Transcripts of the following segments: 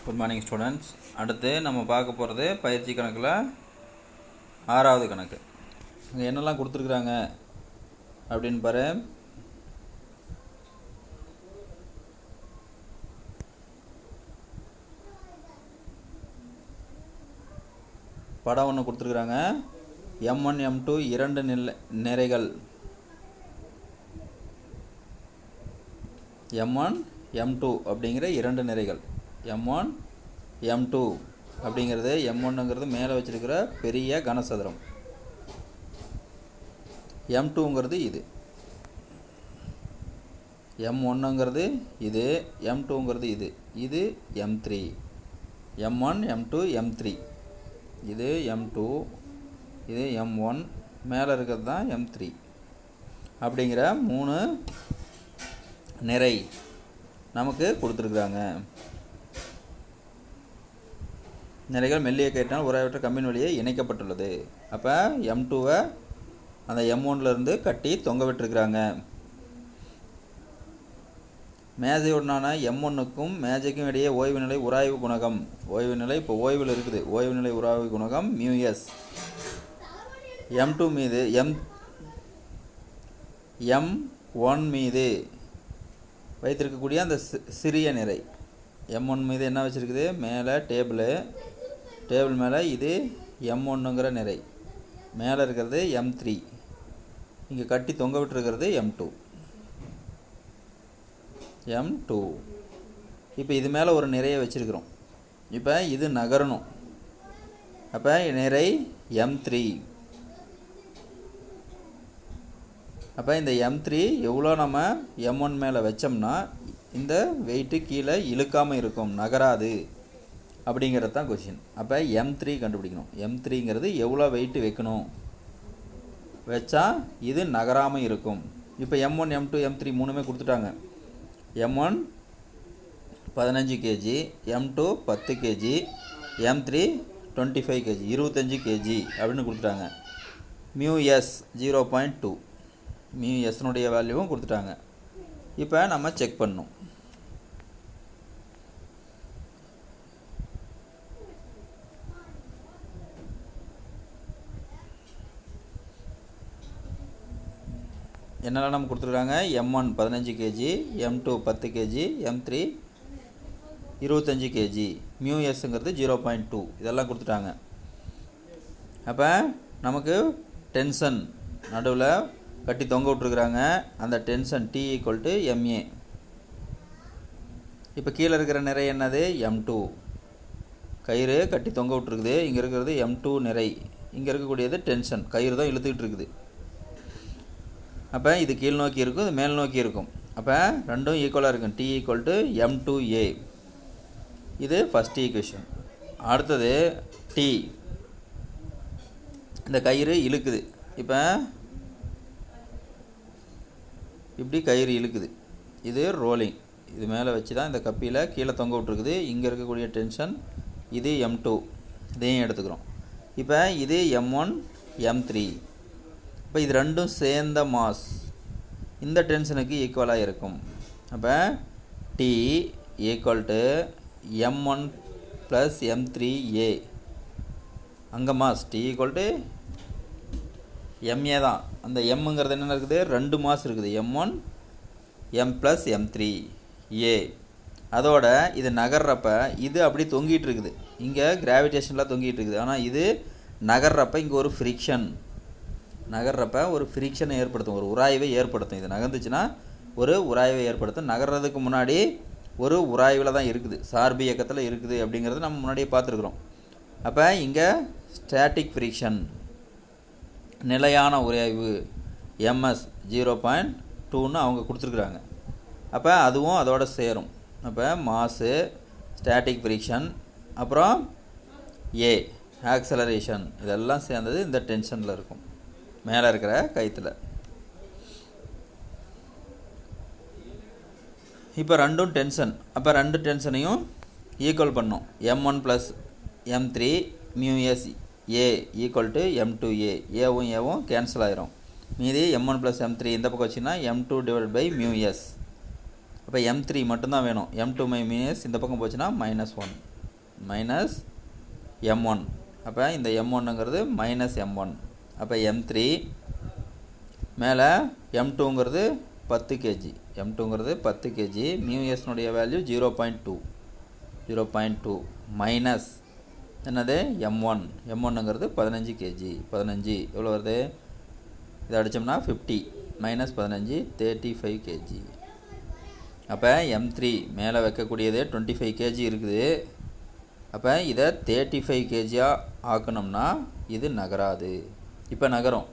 Good morning students. அடுத்து நம்ம பார்க்க போகிறது பயிற்சி கணக்கில் 6வது கணக்கு. இங்கே என்னெல்லாம் கொடுத்துருக்குறாங்க அப்படின்னு பாரு. படம் ஒன்று கொடுத்துருக்குறாங்க. M1 M2 இரண்டு நிறைகள். M1 M2 அப்படிங்கிற இரண்டு நிறைகள். M1 M2 அப்படிங்கிறது M1ங்கிறது மேலே வச்சிருக்கிற பெரிய கனசதுரம், M2ங்கிறது இது. M1ங்கிறது இது, M2ங்கிறது இது. இது M3. M1 M2 M3. இது M2, இது M1, மேலே இருக்கிறது தான் M3 அப்படிங்கிற 3 நிறை நமக்கு கொடுத்துருக்குறாங்க. நிறைகள் மெல்லிய கயிற்றினால் உராய்வற்ற கம்பின் வழியே இணைக்கப்பட்டுள்ளது. அப்போ M2வை அந்த M1லேருந்து கட்டி தொங்க விட்டுருக்குறாங்க. மேஜையுடனான M1க்கும் மேஜைக்கும் இடையே ஓய்வு நிலை உராய்வு குணகம். ஓய்வு நிலை இப்போ ஓய்வில் இருக்குது. ஓய்வு நிலை உராய்வு குணகம் μs. M2 மீது M1 மீது வைத்திருக்கக்கூடிய அந்த சிறிய நிறை M1 மீது என்ன வச்சுருக்குது? மேலே டேபிள் மேலே இது M1ங்கிற நிறை, மேலே இருக்கிறது M3, இங்கே கட்டி தொங்க விட்டுருக்கிறது M2. இப்போ இது மேலே ஒரு நிறைய வச்சுருக்கிறோம். இப்போ இது நகரணும். அப்போ நிறை M3. அப்போ இந்த M3 எவ்வளோ நம்ம M1 மேலே வச்சோம்னா இந்த வெயிட்டு கீழே இழுக்காமல் இருக்கும், நகராது அப்படிங்கிறது தான் கொஷின். அப்போ M3 கண்டுபிடிக்கணும். M3ங்கிறது எவ்வளோ வெயிட்டு வைக்கணும், வச்சா இது நகராமல் இருக்கும். இப்போ M1 M2 M3 மூணுமே கொடுத்துட்டாங்க. M1 15 kg, M2 10 kg, M3 25 kg, 25 kg அப்படின்னு கொடுத்துட்டாங்க. μs 0.2, μsனுடைய வேல்யூவும் கொடுத்துட்டாங்க. இப்போ நம்ம செக் பண்ணணும். என்னெல்லாம் நம்ம கொடுத்துருக்காங்க? M1 15 kg, M2 10 kg, M3 25 kg, μsங்கிறது 0.2 இதெல்லாம் கொடுத்துட்டாங்க. அப்போ நமக்கு டென்ஷன் நடுவில் கட்டி தொங்க விட்ருக்குறாங்க. அந்த டென்ஷன் T = ma. இப்போ கீழே இருக்கிற நிறை என்னது? M2. கயிறு கட்டி தொங்க விட்ருக்குது. இங்கே இருக்கிறது M2 நிறை. இங்கே இருக்கக்கூடியது டென்ஷன், கயிறு தான் இழுத்துக்கிட்டு இருக்குது. அப்போ இது கீழ் நோக்கி இருக்கும், இது மேல் நோக்கி இருக்கும். அப்போ ரெண்டும் ஈக்குவலாக இருக்கும். T = M2a. இது ஃபஸ்ட் ஈக்குவேஷன். அடுத்தது T, இந்த கயிறு இழுக்குது. இப்போ இப்படி கயிறு இழுக்குது. இது ரோலிங். இது மேலே வச்சு தான் இந்த கப்பியில் கீழே தொங்க விட்ருக்குது. இங்கே இருக்கக்கூடிய டென்ஷன் இது M2, இதையும் எடுத்துக்கிறோம். இப்போ இது M1 M3. இப்போ இது ரெண்டும் சேர்ந்த மாஸ் இந்த டென்ஷனுக்கு ஈக்குவலாக இருக்கும். அப்போ T = M1 + M3a. அங்கே மாஸ் T = ma தான். அந்த எம்ங்கிறது என்ன இருக்குது? 2 மாஸ் இருக்குது. M1 M + M3a. அதோட இது நகர்றப்ப இது அப்படி தொங்கிட்டு இருக்குது. இங்கே கிராவிடேஷனில் தொங்கிட்டு இருக்குது. ஆனால் இது நகர்றப்ப இங்கே ஒரு ஃப்ரிக்ஷன், நகர்றப்ப ஒரு ஃப்ரிக்ஷனை ஏற்படுத்தும், ஒரு உராய்வை ஏற்படுத்தும். இது நகர்ந்துச்சுன்னா ஒரு உராய்வை ஏற்படுத்தும். நகர்றதுக்கு முன்னாடி ஒரு உராய்வில் தான் இருக்குது, சார்பு இயக்கத்தில் இருக்குது அப்படிங்கிறது நம்ம முன்னாடியே பார்த்துருக்குறோம். அப்போ இங்கே ஸ்டாட்டிக் ஃப்ரிக்ஷன், நிலையான உராய்வு ms 0.2ன்னு அவங்க கொடுத்துருக்குறாங்க. அப்போ அதுவும் அதோட சேரும். அப்போ மாசு, ஸ்டாட்டிக் ஃப்ரிக்ஷன், அப்புறம் a ஆக்சலரேஷன், இதெல்லாம் சேர்ந்தது இந்த டென்ஷனில் இருக்கும், மேலே இருக்கிற கயிற்றுல. இப்போ ரெண்டும் டென்ஷன். அப்போ ரெண்டு டென்ஷனையும் ஈக்குவல் பண்ணோம். M1 + M3 μs a = M2a. ஏவும் ஏவும் கேன்சல் ஆயிரும். மீதி M1 + M3 இந்த பக்கம் வச்சுன்னா M2 / μs. அப்போ M3 மட்டும்தான் வேணும். M2 - μs இந்த பக்கம் போச்சுன்னா -1. Minus m1. அப்போ இந்த m1ங்கிறது மைனஸ் m1. அப்போ m3 மேலே m2ங்கிறது 10 kg. m2ங்கிறது 10 kg. மியூஎஸ்னுடைய வேல்யூ 0.2 மைனஸ் என்னது m1. m1ங்கிறது 15 kg. 15 எவ்வளோ வருது? இதை அடித்தோம்னா 50 மைனஸ் 15 35 kg. அப்போ m3 மேலே வைக்கக்கூடியது 25 kg இருக்குது. அப்போ இதை 35 kg-ஆக ஆக்கணும்னா இது நகராது. இப்போ நகரும்.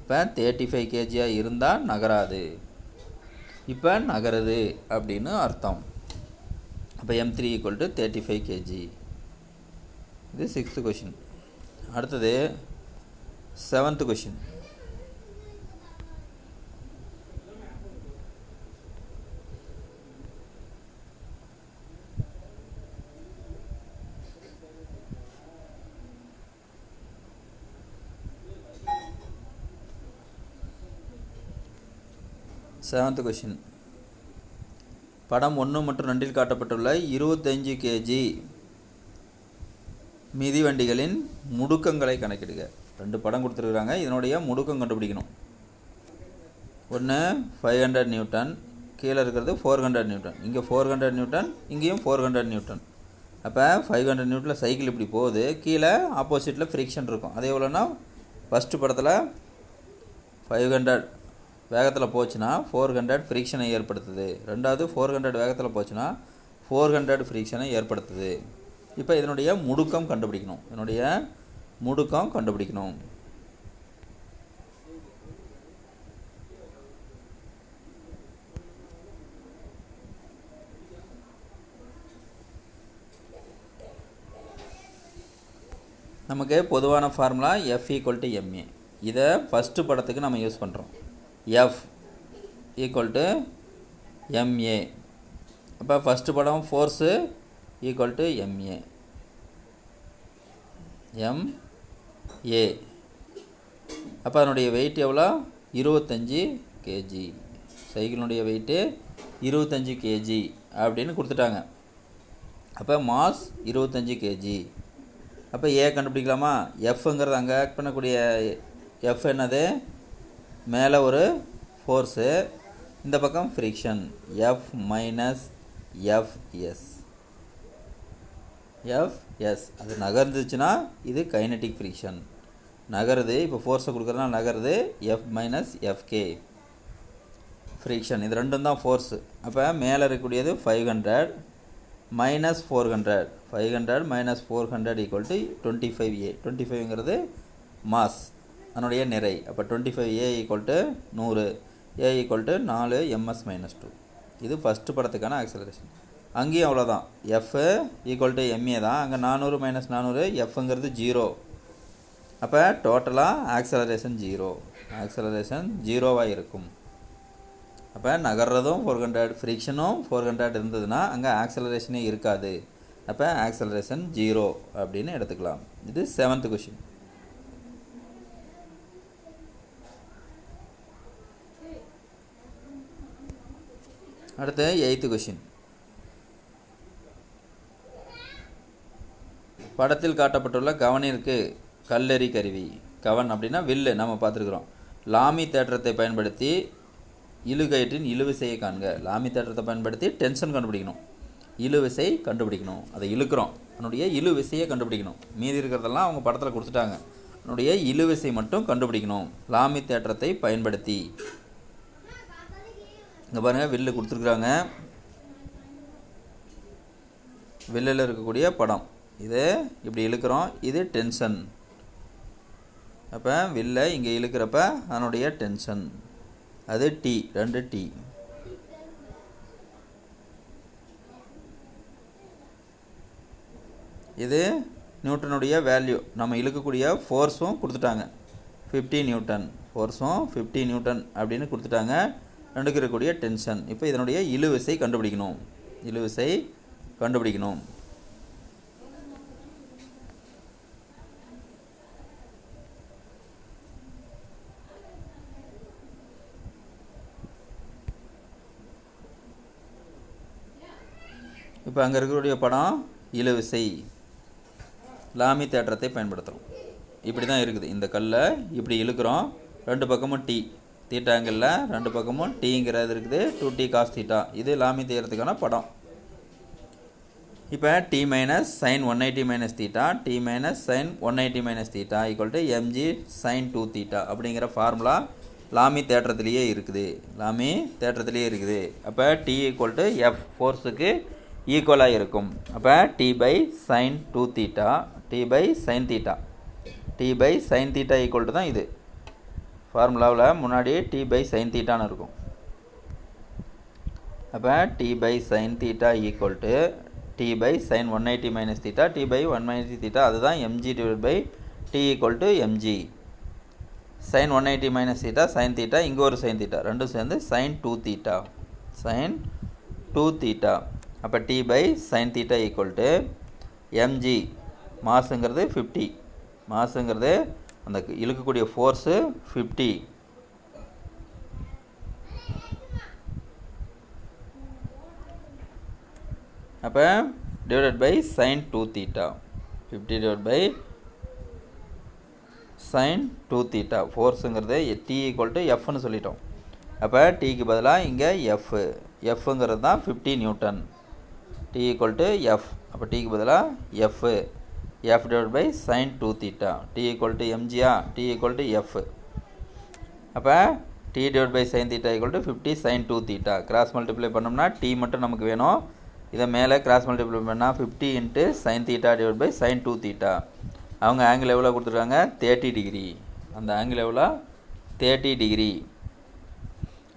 இப்போ 35 kg-ஆக இருந்தால் நகராது. இப்போ நகருது அப்படின்னு அர்த்தம். அப்போ m3 = 35 kg. இது 6th கொஷின். அடுத்தது 7th கொஷின். Seventh question. படம் 1 மற்றும் 2 காட்டப்பட்டுள்ள 25 kg மிதிவண்டிகளின் முடுக்கங்களை கணக்கிடுக. 2 படம் கொடுத்துருக்குறாங்க. இதனுடைய முடுக்கம் கண்டுபிடிக்கணும். ஒன்று 500 நியூட்டன், கீழே இருக்கிறது 400 நியூட்டன். இங்கே 400 நியூட்டன், இங்கேயும் 400 நியூட்டன். அப்போ 500 நியூட்டனில் சைக்கிள் இப்படி போகுது. கீழே ஆப்போசிட்டில் ஃப்ரிக்ஷன் இருக்கும். அது எவ்வளோன்னா ஃபஸ்ட்டு படத்தில் 500 வேகத்தில் போச்சுன்னா 400 ஃப்ரிக்ஷனை ஏற்படுத்துது. ரெண்டாவது 400 வேகத்தில் போச்சுன்னா 400 ஃப்ரிக்ஷனை ஏற்படுத்துது. இப்போ இதனுடைய முடுக்கம் கண்டுபிடிக்கணும். நமக்கு பொதுவான ஃபார்முலா F = ma. இதை ஃபஸ்ட்டு படத்துக்கு நம்ம யூஸ் பண்ணுறோம். F = ma. அப்போ ஃபஸ்ட்டு படம் ஃபோர்ஸு = ma. அப்போ அதனுடைய வெயிட் எவ்வளோ? 25 kg. சைக்கிளுடைய வெயிட்டு 25 kg அப்படின்னு கொடுத்துட்டாங்க. அப்போ மாஸ் 25 kg. அப்போ ஏ கண்டுபிடிக்கலாமா? எஃப்ங்கிறது அங்கே ஆக்ட் பண்ணக்கூடிய எஃப் என்னது? மேலே ஒரு ஃபோர்ஸு, இந்த பக்கம் ஃப்ரிக்ஷன். F - Fs. அது நகர்ந்துச்சுன்னா இது கைனட்டிக் ஃப்ரிக்ஷன். நகருது. இப்போ ஃபோர்ஸை கொடுக்குறதுனா நகருது. F - Fk friction. இது ரெண்டும் தான் ஃபோர்ஸு. அப்போ மேலே இருக்கக்கூடியது 500 - 400. 500 - 400 = 25a. 25ங்கிறது மாஸ், அதனுடைய நிறை. அப்போ 25a = 100. a = 4 ms - 2. இது ஃபஸ்ட்டு படத்துக்கான ஆக்சலரேஷன். அங்கேயும் அவ்வளோதான். F = ma தான். அங்கே 400 - 400, Fங்கிறது 0. அப்போ டோட்டலாக ஆக்சலரேஷன் 0வாக இருக்கும். அப்போ நகர்றதும் 400, ஃப்ரிக்ஷனும் 400 இருந்ததுன்னா அங்கே ஆக்சலரேஷனே இருக்காது. அப்போ ஆக்சலரேஷன் 0 அப்படின்னு எடுத்துக்கலாம். இது 7th கொஷின். அடுத்து 8th கொஷின். படத்தில் காட்டப்பட்டுள்ள கவனிற்கு கல்லெறி கருவி. கவன் அப்படின்னா வில்லு, நம்ம பார்த்துருக்குறோம். லாமி தேற்றத்தை பயன்படுத்தி இழுகயிற்றின் இழுவிசையை காண்க. லாமி தேற்றத்தை பயன்படுத்தி டென்ஷன் கண்டுபிடிக்கணும், இழுவிசை கண்டுபிடிக்கணும். அதை இழுக்கிறோம், அதனுடைய இழுவிசையை கண்டுபிடிக்கணும். மீதி இருக்கிறதெல்லாம் அவங்க படத்தில் கொடுத்துட்டாங்க. அதனுடைய இழுவிசை மட்டும் கண்டுபிடிக்கணும் லாமி தேற்றத்தை பயன்படுத்தி. இங்கே பாருங்கள், வில்லு கொடுத்துருக்குறாங்க. வில்லில் இருக்கக்கூடிய படம் இது. இப்படி இழுக்கிறோம், இது டென்ஷன். அப்போ வில்லை இங்கே இழுக்கிறப்ப அதனுடைய டென்ஷன் அது T, 2T. இது நியூட்டனுடைய வேல்யூ. நம்ம இழுக்கக்கூடிய ஃபோர்ஸும் கொடுத்துட்டாங்க, 50 நியூட்டன். ஃபோர்ஸும் 50 நியூட்டன் அப்படின்னு கொடுத்துட்டாங்க. ரெண்டுக்கு இருக்கக்கூடிய டென்ஷன். இப்போ இதனுடைய இழுவிசை கண்டுபிடிக்கணும். இப்போ அங்கே இருக்கக்கூடிய படம் இழுவிசை. லாமி தேற்றத்தை பயன்படுத்துகிறோம். இப்படி தான் இருக்குது. இந்த கல்லை இப்படி இழுக்கிறோம், ரெண்டு பக்கமும் டி தீட்டா ஆங்கிளில் ரெண்டு பக்கமும் டீங்கிறது இருக்குது, 2t cos தீட்டா. இது லாமி தேற்றத்துக்கான படம். இப்போ t minus sine 180 minus theta, t minus sine 180 minus theta equal to mg sine 2 theta அப்படிங்கிற ஃபார்முலா லாமி தேற்றத்திலேயே இருக்குது. லாமி தேற்றத்திலேயே இருக்குது. அப்போ t ஈக்குவல் டு எஃப் ஃபோர்ஸுக்கு ஈக்குவலாக இருக்கும். அப்போ t by sine 2 theta, t by sine theta, t by sine theta equal to தான் இது. ஃபார்முலாவில் முன்னாடி t பை சைன் தீட்டான்னு இருக்கும். அப்போ t by sine theta equal to t by sine 180 minus theta, t by 180 theta, அதுதான் mg divide by t equal to mg. Sine 180 minus theta sine theta, இங்கே ஒரு sine theta, ரெண்டும் சேர்ந்து sine 2 theta, sine 2 theta. அப்போ t by sine theta equal to mg. மாசுங்கிறது 50, மாசுங்கிறது அந்த இழுக்கக்கூடிய ஃபோர்ஸு 50. அப்போ divided by sine 2 theta, 50 divide by sine 2 theta. ஃபோர்ஸுங்கிறது t ஈக்குவல் டு எஃப்னு சொல்லிட்டோம். அப்போ டீக்கு பதிலாக இங்கே எஃப்ங்கிறது தான் 50 newton. t equal to F. அப்போ டீக்கு பதிலாக F divide by sine 2 theta, t equal to எம்ஜியா, t ஈக்குவல் டு எஃப். அப்போ t divide by sine theta equal to 50 sine 2 theta. Cross multiply பண்ணோம்னா t மட்டும் நமக்கு வேணும். இதை மேலே கிராஸ் மல்டிப்ளை பண்ணால் 50 into sine theta divide by sine 2 theta. அவங்க ஆங்கிள் எவ்வளோ கொடுத்துருக்காங்க? 30 டிகிரி. அந்த ஆங்கிள் எவ்வளோ? 30 டிகிரி.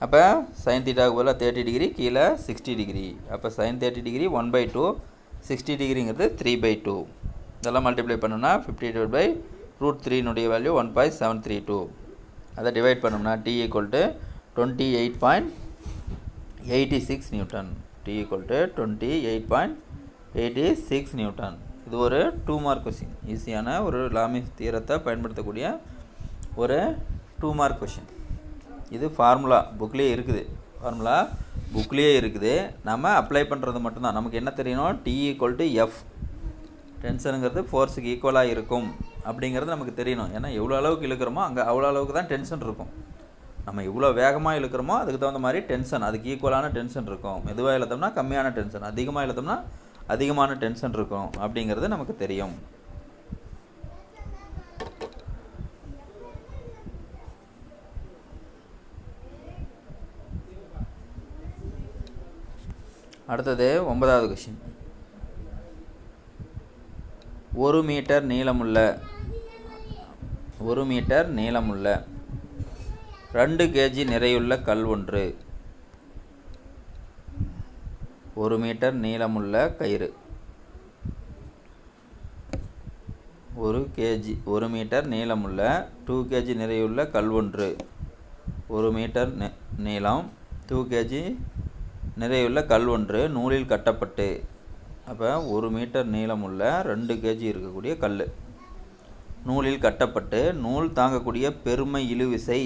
அப்போ சைன் தீட்டாவுக்கு பதிலாக 30 டிகிரி, கீழே 60 டிகிரி. அப்போ சைன் 30 டிகிரி 1/2, 60 டிகிரிங்கிறது 3/2. இதெல்லாம் மல்டிப்ளை பண்ணோம்னா 50 டிவைட் பை √3 வேல்யூ 1.732. அதை டிவைட் பண்ணோம்னா t equal to 28.86 Newton. t equal to 28.86 Newton. இது ஒரு 2 மார்க் கொஸ்டின். ஈஸியான ஒரு லாமி தியரத்தை பயன்படுத்தக்கூடிய ஒரு 2 மார்க் கொஸ்டின். இது ஃபார்முலா புக்லேயே இருக்குது. நம்ம அப்ளை பண்ணுறது மட்டும்தான். நமக்கு என்ன தெரியணும்? t equal to F. டென்ஷனுங்கிறது ஃபோர்ஸுக்கு ஈக்குவலாக இருக்கும் அப்படிங்கிறது நமக்கு தெரியணும். ஏன்னா எவ்வளோ அளவுக்கு இழுக்கிறோமோ அங்கே அவ்வளோ அளவுக்கு தான் டென்ஷன் இருக்கும். நம்ம எவ்வளோ வேகமாக இழுக்கிறோமோ அதுக்கு தகுந்த மாதிரி டென்ஷன், அதுக்கு ஈக்குவலான டென்ஷன் இருக்கும். மெதுவாக இழுத்தோம்னா கம்மியான டென்ஷன், அதிகமாக இழுத்தோம்னா அதிகமான டென்ஷன் இருக்கும் அப்படிங்கிறது நமக்கு தெரியும். அடுத்தது 9வது கொஸ்டின். 1 மீட்டர் நீளமுள்ள 2 kg நிறையுள்ள கல் ஒன்று. 1 மீட்டர் நீளமுள்ள கயிறு, 1 மீட்டர் நீளமுள்ள 2 kg நிறையுள்ள கல் ஒன்று. 1 மீட்டர் நீளம் 2 kg நிறையுள்ள கல் ஒன்று நூலில் கட்டப்பட்டு. அப்போ 1 மீட்டர் நீளமுள்ள 2 kg இருக்கக்கூடிய கல் நூலில் கட்டப்பட்டு நூல் தாங்கக்கூடிய பெருமை இழுவிசை.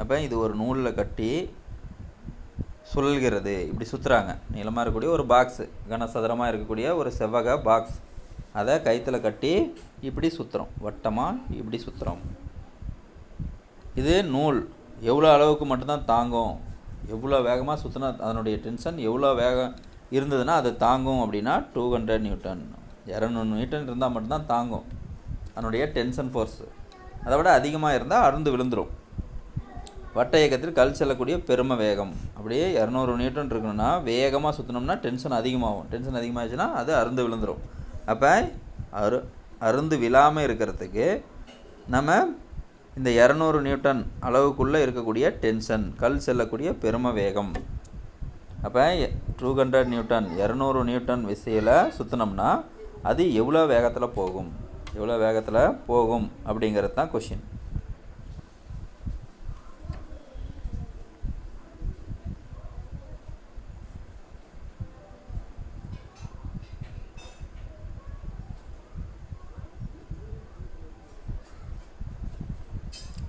அப்போ இது ஒரு நூலில் கட்டி சுழல்கிறது. இப்படி சுற்றுறாங்க. நீளமாக இருக்கக்கூடிய ஒரு பாக்ஸு, கனசதுரமாக இருக்கக்கூடிய ஒரு செவ்வக பாக்ஸ், அதை கயிற்றில் கட்டி இப்படி சுற்றுறோம். வட்டமாக இப்படி சுற்றுறோம். இது நூல் எவ்வளோ அளவுக்கு மட்டும்தான் தாங்கும், எவ்வளோ வேகமாக சுற்றினா அதனுடைய டென்ஷன் எவ்வளோ வேகம் இருந்ததுன்னா அது தாங்கும் அப்படின்னா 200 நியூட்டன், 200 நியூட்டன் இருந்தால் மட்டும்தான் தாங்கும் அதனுடைய டென்ஷன் ஃபோர்ஸு. அதை விட அதிகமாக இருந்தால் அறுந்து விழுந்துடும். வட்ட இயக்கத்தில் கல் செல்லக்கூடிய பெரும வேகம் அப்படியே 200 நியூட்டன் இருக்கணும்னா வேகமாக சுற்றினோம்னா டென்ஷன் அதிகமாகும். டென்ஷன் அதிகமாகிடுச்சுன்னா அது அறுந்து விழுந்துடும். அப்போ அறுந்து விழாமல் இருக்கிறதுக்கு நம்ம இந்த 200 நியூட்டன் அளவுக்குள்ளே இருக்கக்கூடிய டென்ஷன், கல் செல்லக்கூடிய பெரும வேகம். அப்போ 200 நியூட்டன் 200 நியூட்டன் விசையில் சுற்றினோம்னா அது எவ்வளோ வேகத்தில் போகும் அப்படிங்கிறது தான் கொஷின்.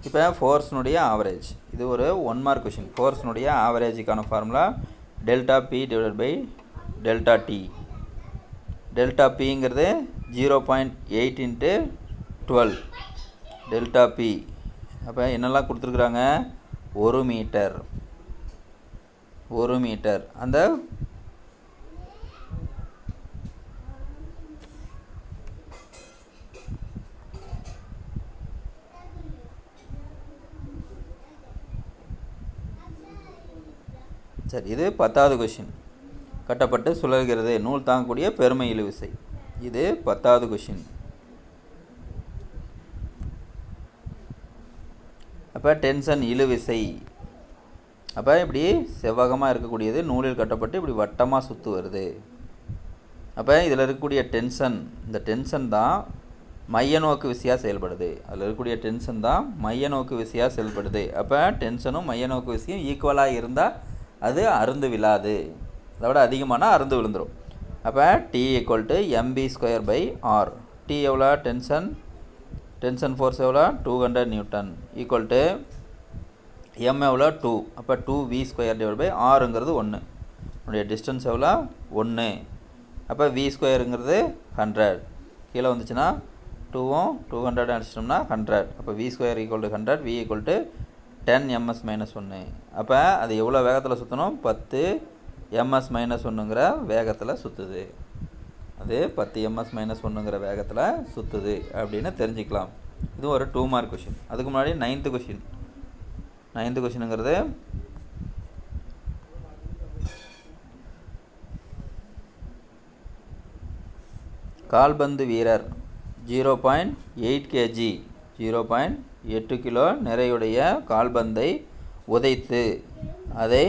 இப்போ ஃபோர்ஸ்னுடைய ஆவரேஜ், இது ஒரு 1 மார்க் கொஷின். ஃபோர்ஸ்னுடைய ஆவரேஜுக்கான formula delta P divided by delta T. Delta பிங்கிறது 0.8 இன்ட்டு 12 டெல்டா பி. அப்போ என்னெல்லாம் கொடுத்துருக்குறாங்க? 1 மீட்டர். 1 மீட்டர். அந்த சரி, இது 10வது கொஷின். கட்டப்பட்டு சுழல்கிறது நூல் தாங்கக்கூடிய பெருமை இழுவிசை. இது 10வது கொஷின். அப்போ டென்ஷன் இழுவிசை. அப்போ இப்படி செவ்வகமாக இருக்கக்கூடியது நூலில் கட்டப்பட்டு இப்படி வட்டமாக சுற்று வருது. அப்போ இதில் இருக்கக்கூடிய டென்ஷன், இந்த டென்ஷன் தான் மைய நோக்கு விசையாக செயல்படுது. அதில் இருக்கக்கூடிய டென்ஷன் தான் மைய நோக்கு விசையாக செயல்படுது. அப்போ டென்ஷனும் மைய நோக்கு விசையும் ஈக்குவலாக இருந்தால் அது அருந்து விழாது. அதை விட அதிகமானால் அருந்து விழுந்துடும். அப்போ T = mv²/r. T எவ்வளோ? டென்ஷன் ஃபோர்ஸ் எவ்வளோ? 200 நியூட்டன் ஈக்குவல் m எவ்வளோ? 2. அப்போ 2v²/rங்கிறது 1. என்னுடைய டிஸ்டன்ஸ் எவ்வளோ? 1. அப்போ v²ங்கிறது 100. கீழே வந்துச்சுன்னா 2ம் 200 அடிச்சிட்டோம்னா 100. அப்போ v² = 100, v = 10 ms - 1. அப்போ அது எவ்வளோ வேகத்தில் சுற்றணும்? 10 ms - 1ங்கிற வேகத்தில் சுற்றுது. அது 10 ms - 1ங்கிற வேகத்தில் சுற்றுது அப்படின்னு தெரிஞ்சுக்கலாம். இது ஒரு 2 மார்க் கொஷின். அதுக்கு முன்னாடி 9th கொஷின். 9th கொஷினுங்கிறது கால்பந்து வீரர் 0.8 kg 0.8 கிலோ நிறையுடைய கால்பந்தை உதைத்து அதை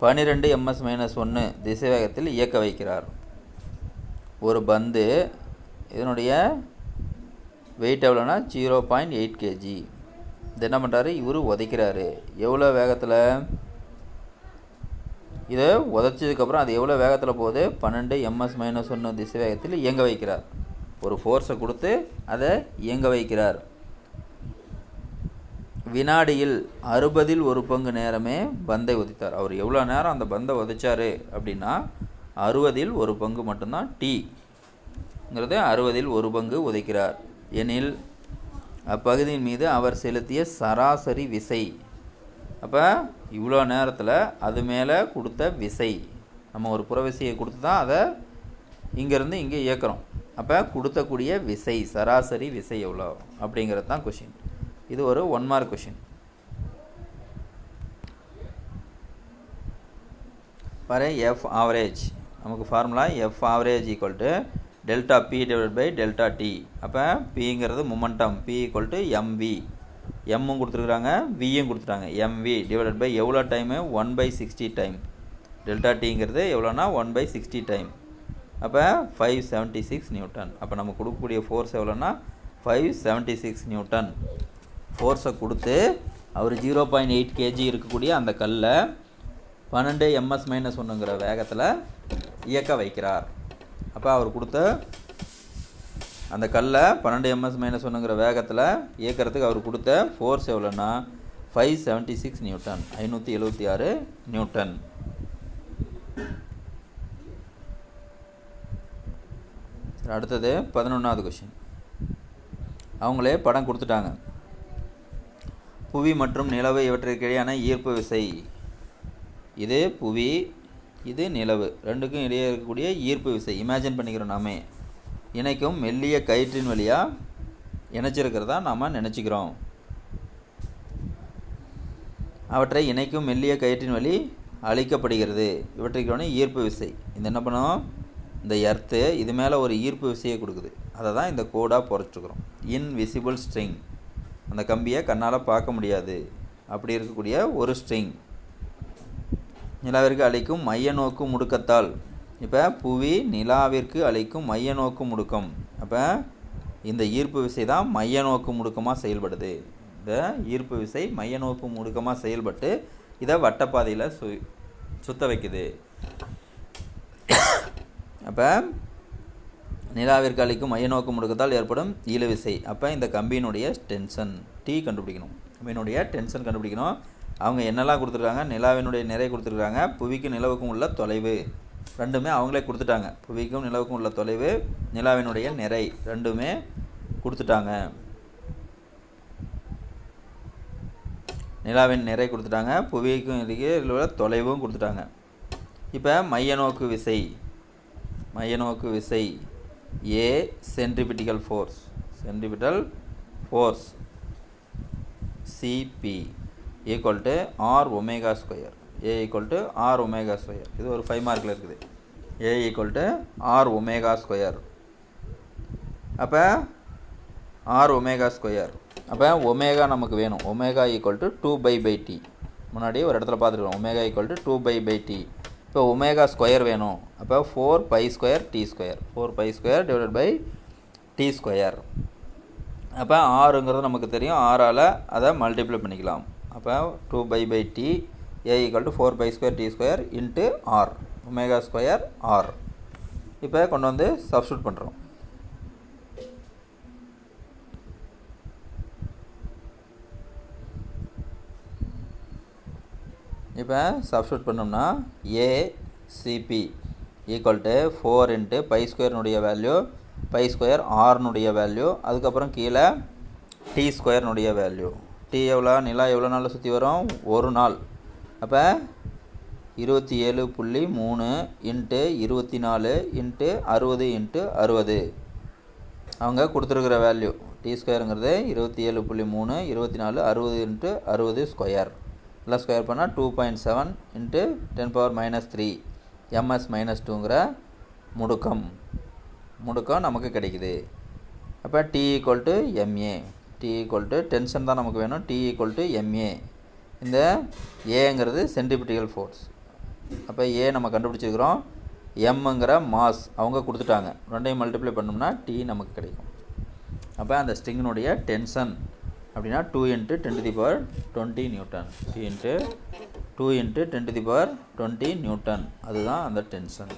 12 ms-1 திசைவேகத்தில் இயக்க வைக்கிறார். ஒரு பந்து, இதனுடைய வெயிட் எவ்வளோனா 0.8 kg. இது என்ன பண்ணுறாரு? இவர் உதைக்கிறாரு. எவ்வளோ வேகத்தில்? இதை உதைச்சதுக்கப்புறம் அது எவ்வளோ வேகத்தில் போகுது? 12 ms-1 திசைவேகத்தில் இயங்க வைக்கிறார். ஒரு ஃபோர்ஸை கொடுத்து அதை இயங்க வைக்கிறார். வினாடியில் 60ல் 1 நேரமே பந்தை உதைத்தார். அவர் எவ்வளோ நேரம் அந்த பந்தை உதைச்சார் அப்படின்னா 60ல் 1 மட்டும்தான். Tங்கிறது 60ல் 1 உதைக்கிறார் எனில் அப்பகுதியின் மீது அவர் செலுத்திய சராசரி விசை. அப்போ இவ்வளோ நேரத்தில் அது மேலே கொடுத்த விசை, நம்ம ஒரு புறவிசையை கொடுத்து தான் அதை இங்கேருந்து இங்கே இயக்கிறோம். அப்போ கொடுத்தக்கூடிய விசை, சராசரி விசை எவ்வளோ அப்படிங்கிறது தான் கொஷின். இது ஒரு 1 மார்க் கொஷின். பாரு, எஃப் ஆவரேஜ் நமக்கு formula F average = delta P / delta T. அப்போ பிங்கிறது மொமெண்டம், பி = mv. எம்மும் கொடுத்துருக்குறாங்க, வியும் கொடுத்துட்டாங்க. mv / எவ்வளோ டைமு? 1/60 டைம். டெல்டா டிங்கிறது எவ்வளோனா 1/60 டைம். அப்போ 576 நியூட்டன். அப்போ நம்ம கொடுக்கக்கூடிய ஃபோர்ஸ் எவ்வளோனா 576 நியூட்டன். ஃபோர்ஸை கொடுத்து அவர் 0.8 kg இருக்கக்கூடிய அந்த கல்லை 12 ms-1ங்கிற வேகத்தில் இயக்க வைக்கிறார். அப்போ அவர் கொடுத்த அந்த கல்லை 12 ms-1ங்கிற வேகத்தில் இயக்கிறதுக்கு அவர் கொடுத்த ஃபோர்ஸ் எவ்வளோன்னா 576 நியூட்டன், 576 நியூட்டன். அடுத்தது 11வது கொஷின். அவங்களே படம் கொடுத்துட்டாங்க. புவி மற்றும் நிலவு இவற்றிற்கிடையான ஈர்ப்பு விசை. இது புவி, இது நிலவு, ரெண்டுக்கும் இடையே இருக்கக்கூடிய ஈர்ப்பு விசை இமேஜின் பண்ணிக்கிறோம். நாமே இணைக்கும் மெல்லிய கயிற்றின் வழியாக இணைச்சிருக்கிறதா நாம் நினச்சிக்கிறோம். அவற்றை இணைக்கும் மெல்லிய கயிற்றின் வழி அளிக்கப்படுகிறது. இவற்றிற்கான ஈர்ப்பு விசை. இது என்ன பண்ணும்? இந்த எர்த்து இது மேலே ஒரு ஈர்ப்பு விசையை கொடுக்குது. அதை தான் இந்த கோடாக பொறுத்துக்கிறோம். இன்விசிபிள் ஸ்ட்ரிங், அந்த கம்பியை கண்ணால் பார்க்க முடியாது, அப்படி இருக்கக்கூடிய ஒரு ஸ்ட்ரிங். நிலாவிற்கு அளிக்கும் மைய நோக்கு முடுக்கத்தால். இப்போ புவி நிலாவிற்கு அளிக்கும் மைய நோக்கு முடுக்கம். அப்போ இந்த ஈர்ப்பு விசை தான் மைய நோக்கு முடுக்கமாக செயல்படுது. இந்த ஈர்ப்பு விசை மைய நோக்கு முடுக்கமாக செயல்பட்டு இதை வட்டப்பாதையில் சுத்த வைக்குது. அப்போ நிலாவிற்கு அளிக்கும் மைய நோக்கு முடுக்கத்தால் ஏற்படும் இழுவிசை. அப்போ இந்த கம்பியினுடைய டென்ஷன் T கண்டுபிடிக்கணும். கம்பியினுடைய டென்ஷன் கண்டுபிடிக்கணும். அவங்க என்னெல்லாம் கொடுத்துருக்காங்க? நிலாவினுடைய நிறை கொடுத்துருக்காங்க, புவிக்கு நிலவுக்கும் உள்ள தொலைவு ரெண்டுமே அவங்களே கொடுத்துட்டாங்க. புவிக்கும் நிலவுக்கும் உள்ள தொலைவு, நிலாவினுடைய நிறை ரெண்டுமே கொடுத்துட்டாங்க. நிலாவின் நிறை கொடுத்துட்டாங்க, புவிக்கும் இடையே உள்ள தொலைவும் கொடுத்துட்டாங்க. இப்போ மைய நோக்கு விசை A centripetal force CP equal to R omega square. A equal to R omega square. இது ஒரு 5 மார்க்கில் இருக்குது. A equal to R omega square. அப்போ ஆர் ஒமேகா ஸ்கொயர். அப்போ ஒமேகா நமக்கு வேணும். Omega equal to 2π/t. முன்னாடி ஒரு இடத்துல பார்த்துருக்கோம். Omega equal to 2π/t. இப்போ ஒமேகா ஸ்கொயர் வேணும். அப்போ 4π² டிவைடட் பை t ஸ்கொயர். அப்போ ஆறுங்கிறது நமக்கு தெரியும். ஆறால் அதை மல்டிப்ளை பண்ணிக்கலாம். அப்போ 2π/t A equal to 4π² t square into R. Omega square R. இப்போ கொண்டு வந்து சப்ஸ்டியூட் பண்ணுறோம். இப்போ சப்ஸ்டியூட் பண்ணோம்னா ACP equal to 4 into π² value, π² ஆர்னுடைய வேல்யூ, அதுக்கப்புறம் கீழே டி ஸ்கொயர்னுடைய வேல்யூ. டி எவ்வளோ, நிலா எவ்வளோ நாளில் சுற்றி வரும்? ஒரு நாள். அப்போ 27.3 இன்ட்டு 24 இன்ட்டு 60 இன்ட்டு 60 அவங்க கொடுத்துருக்குற வேல்யூ. டி ஸ்கொயருங்கிறது 27.3 24 60 இன்ட்டு 60 ஸ்கொயர். எல்லாம் ஸ்கொயர் பண்ணால் 2.7 இன்ட்டு 10⁻³ ms-2ங்கிற முடுக்கம் நமக்கு கிடைக்குது. அப்போ T equal to MA. T equal to tension தான் நமக்கு வேணும். T equal to MA. இந்த ஏங்கிறது சென்ட்ரிபியூட்டல் ஃபோர்ஸ். அப்போ ஏ நம்ம கண்டுபிடிச்சிருக்கிறோம். எம்ங்கிற மாஸ் அவங்க கொடுத்துட்டாங்க. ரெண்டையும் மல்டிப்ளை பண்ணோம்னா டி நமக்கு கிடைக்கும். அப்போ அந்த ஸ்ட்ரிங்கினுடைய டென்ஷன் அப்படின்னா 2 × 10⁻20 நியூட்டன். 2 × 10⁻20 நியூட்டன். அதுதான் அந்த டென்ஷன்.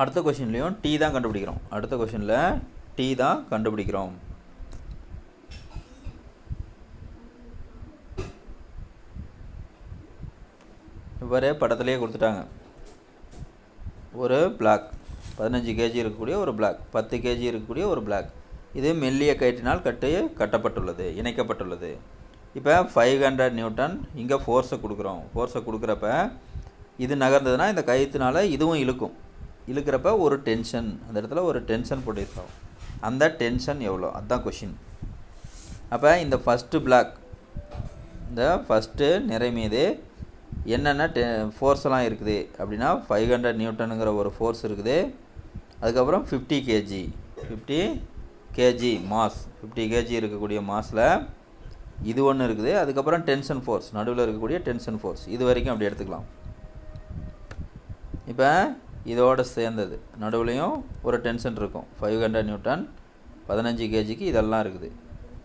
அடுத்த கொஷின்லேயும் டி தான் கண்டுபிடிக்கிறோம். அடுத்த கொஷினில் டி தான் கண்டுபிடிக்கிறோம். இவரே படத்துலேயே கொடுத்துட்டாங்க. ஒரு பிளாக் 15 kg இருக்கக்கூடிய ஒரு பிளாக், 10 kg இருக்கக்கூடிய ஒரு பிளாக். இது மெல்லிய கயிற்றினால் கட்டப்பட்டுள்ளது, இணைக்கப்பட்டுள்ளது. இப்போ 500 நியூட்டன் இங்கே ஃபோர்ஸை கொடுக்குறோம். ஃபோர்ஸை கொடுக்குறப்ப இது நகர்ந்ததுன்னா இந்த கயிற்றுனால இதுவும் இழுக்கிறப்ப ஒரு டென்ஷன், அந்த இடத்துல ஒரு டென்ஷன் ப்ரொடியூஸ் ஆகும். அந்த டென்ஷன் எவ்வளோ, அதுதான் கொஷின். அப்போ இந்த ஃபஸ்ட்டு பிளாக், இந்த ஃபஸ்ட்டு நிறை மீது என்னென்ன ஃபோர்ஸ்லாம் இருக்குது அப்படின்னா 500 நியூட்டனுங்கிற ஒரு ஃபோர்ஸ் இருக்குது. அதுக்கப்புறம் 50 kg மாஸ், 50 kg இருக்கக்கூடிய மாஸில் இது ஒன்று இருக்குது. அதுக்கப்புறம் டென்ஷன் ஃபோர்ஸ், நடுவில் இருக்கக்கூடிய டென்ஷன் ஃபோர்ஸ், இது வரைக்கும் அப்படி எடுத்துக்கலாம். இப்போ இதோடு சேர்ந்தது நடுவுலையும் ஒரு டென்ஷன் இருக்கும். 500 நியூட்டன், 15 kgக்கு இதெல்லாம் இருக்குது,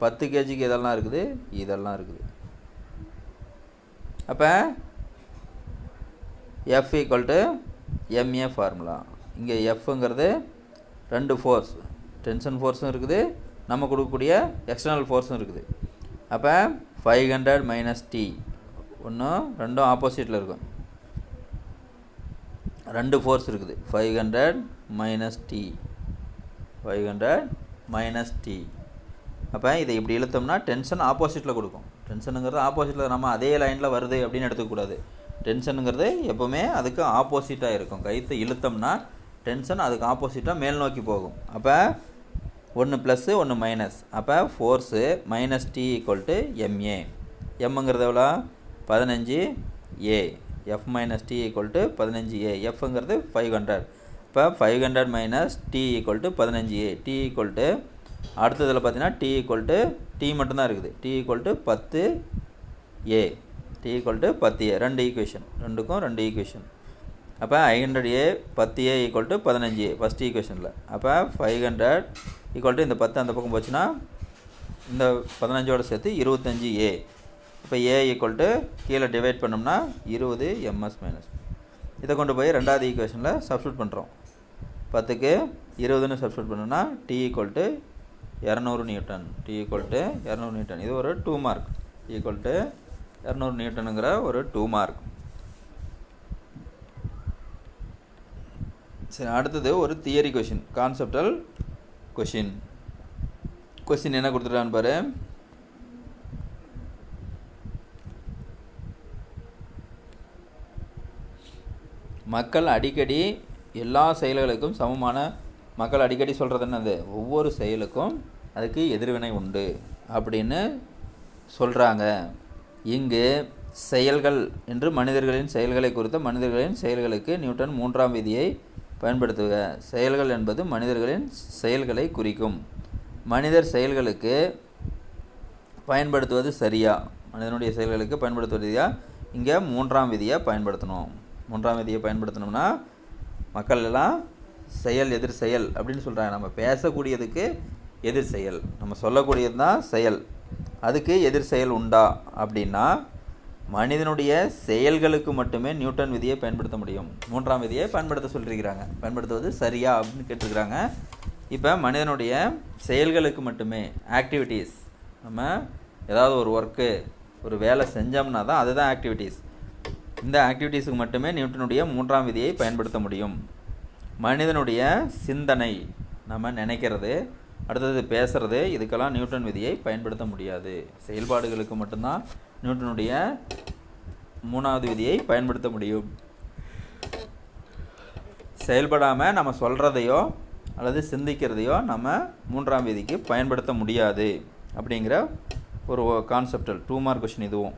10 kgக்கு இதெல்லாம் இருக்குது, இதெல்லாம் இருக்குது. அப்போ F = MA ஃபார்முலா. இங்கே Fங்கிறது ரெண்டு ஃபோர்ஸ், டென்ஷன் ஃபோர்ஸும் இருக்குது, நம்ம கொடுக்கக்கூடிய எக்ஸ்டர்னல் ஃபோர்ஸும் இருக்குது. அப்போ 500 - T, ரெண்டும் ஆப்போசிட்டில் இருக்கும். ரெண்டு ஃபோர்ஸ் இருக்குது. 500 - T, 500 - T. அப்போ இதை இப்படி இழுத்தோம்னா டென்ஷன் ஆப்போசிட்டில் கொடுக்கும். டென்ஷனுங்கிறது ஆப்போசிட்டில், நம்ம அதே லைனில் வருது அப்படின்னு எடுத்துக்கூடாது. டென்ஷனுங்கிறது எப்போவுமே அதுக்கு ஆப்போசிட்டாக இருக்கும். கயிற்று இழுத்தோம்னா டென்ஷன் அதுக்கு ஆப்போசிட்டாக மேல் நோக்கி போகும். அப்போ ஒன்று ப்ளஸ்ஸு ஒன்று மைனஸ். அப்போ ஃபோர்ஸு -T = MA. எம்ங்கிறது எவ்வளோ? 15A. F - T = 15A. Fங்கிறது 500. இப்போ 500 - T = 15A. T அடுத்ததில் பார்த்தீங்கன்னா T மட்டும்தான் இருக்குது. T = 10A. T = 10A. ரெண்டு ஈக்குவேஷன், ரெண்டுக்கும் ரெண்டு ஈக்குவேஷன். அப்போ 500A 10A = 15A ஃபஸ்ட் ஈக்குவேஷனில். அப்போ 500 = இந்த 10 அந்த பக்கம் போச்சுன்னா இந்த 15ஓடு சேர்த்து 25A. இப்போ A = கீழே டிவைட் பண்ணோம்னா 20 ms-. இதை கொண்டு போய் ரெண்டாவது ஈக்குவேஷனில் சப்ஸ்டியூட் பண்ணுறோம். 10க்கு 20ன்னு சப்ஸ்டியூட் பண்ணோம்னா T = 200 நியூட்டன். T = 200 Newton. இது ஒரு 2 மார்க். T = 200 நியூட்டனுங்கிற ஒரு 2 மார்க். சரி, அடுத்தது ஒரு தியரி கொஷின், கான்செப்டல் கொஷின். கொஷின் என்ன கொடுத்துருக்கான்னு பாரு. மக்கள் அடிக்கடி எல்லா செயல்களுக்கும் சமமான, மக்கள் அடிக்கடி சொல்கிறது என்னது, ஒவ்வொரு செயலுக்கும் அதுக்கு எதிர்வினை உண்டு அப்படின்னு சொல்கிறாங்க. இங்கு செயல்கள் என்று மனிதர்களின் செயல்களை குறித்த மனிதர்களின் செயல்களுக்கு நியூட்டன் 3ஆம் விதியை பயன்படுத்துக. செயல்கள் என்பது மனிதர்களின் செயல்களை குறிக்கும். மனிதர் செயல்களுக்கு பயன்படுத்துவது சரியா, மனிதனுடைய செயல்களுக்கு பயன்படுத்துவது சரியா, இங்கே 3ஆம் விதியை பயன்படுத்தணும். 3ஆம் விதியை பயன்படுத்தணும்னா மக்கள் எல்லாம் செயல் எதிர் செயல் அப்படின்னு சொல்கிறாங்க. நம்ம பேசக்கூடியதுக்கு எதிர் செயல், நம்ம சொல்லக்கூடியது தான் செயல், அதுக்கு எதிர் செயல் உண்டா அப்படின்னா மனிதனுடைய செயல்களுக்கு மட்டுமே நியூட்டன் விதியை பயன்படுத்த முடியும். 3ஆம் விதியை பயன்படுத்த சொல்லியிருக்கிறாங்க. பயன்படுத்துவது சரியா அப்படின்னு கேட்டிருக்கிறாங்க. இப்போ மனிதனுடைய செயல்களுக்கு மட்டுமே, ஆக்டிவிட்டீஸ், நம்ம ஏதாவது ஒரு ஒர்க்கு ஒரு வேலை செஞ்சோம்னா தான் அதுதான் ஆக்டிவிட்டீஸ். இந்த ஆக்டிவிட்டீஸுக்கு மட்டுமே நியூட்டனுடைய 3ஆம் விதியை பயன்படுத்த முடியும். மனிதனுடைய சிந்தனை, நம்ம நினைக்கிறது, அடுத்தது பேசுகிறது, இதுக்கெல்லாம் நியூட்டன் விதியை பயன்படுத்த முடியாது. செயல்பாடுகளுக்கு மட்டும்தான் நியூட்டனுடைய 3ஆவது விதியை பயன்படுத்த முடியும். செயல்படாமல் நம்ம சொல்கிறதையோ அல்லது சிந்திக்கிறதையோ நம்ம 3ஆம் விதிக்கு பயன்படுத்த முடியாது அப்படிங்கிற ஒரு கான்செப்டல் 2 மார்க் கொஷின். இதுவும்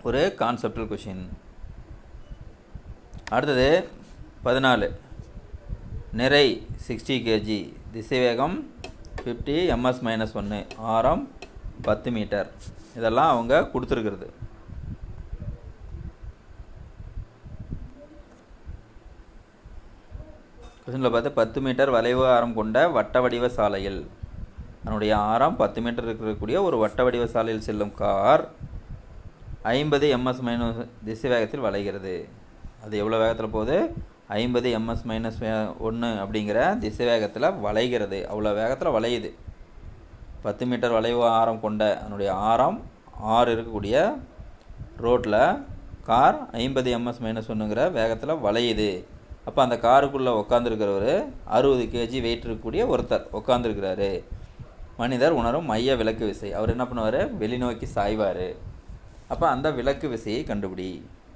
ஒரு கான்செப்டல் கொஷின். அடுத்தது 14, நிறை 60 kg, திசைவேகம் 50 ms-1, ஆரம் 10 மீட்டர். இதெல்லாம் அவங்க கொடுத்துருக்கிறது. கொஷினில் பார்த்து 10 மீட்டர் வளைவு ஆரம் கொண்ட வட்ட வடிவ சாலையில், அதனுடைய ஆரம் 10 மீட்டர் இருக்கக்கூடிய ஒரு வட்ட வடிவ சாலையில் செல்லும் கார் 50 ms- திசை வேகத்தில் வளைகிறது. அது எவ்வளோ வேகத்தில் போகுது, 50 ms-1 அப்படிங்கிற திசை வேகத்தில் வளைகிறது. அவ்வளோ வேகத்தில் வளையுது. 10 மீட்டர் வளைவு ஆரம் கொண்ட, அதனுடைய ஆரம் 6 இருக்கக்கூடிய ரோட்டில் கார் 50 ms-1ங்கிற வேகத்தில் வளையுது. அப்போ அந்த காருக்குள்ளே உட்காந்துருக்கிறவர் 60 kg வெயிட் இருக்கக்கூடிய ஒருத்தர் உட்காந்துருக்கிறாரு. மனிதர் உணரும் மைய விலக்கு விசை. அவர் என்ன பண்ணுவார், வெளிநோக்கி சாய்வார். அப்போ அந்த விலக்கு விசையை கண்டுபிடி.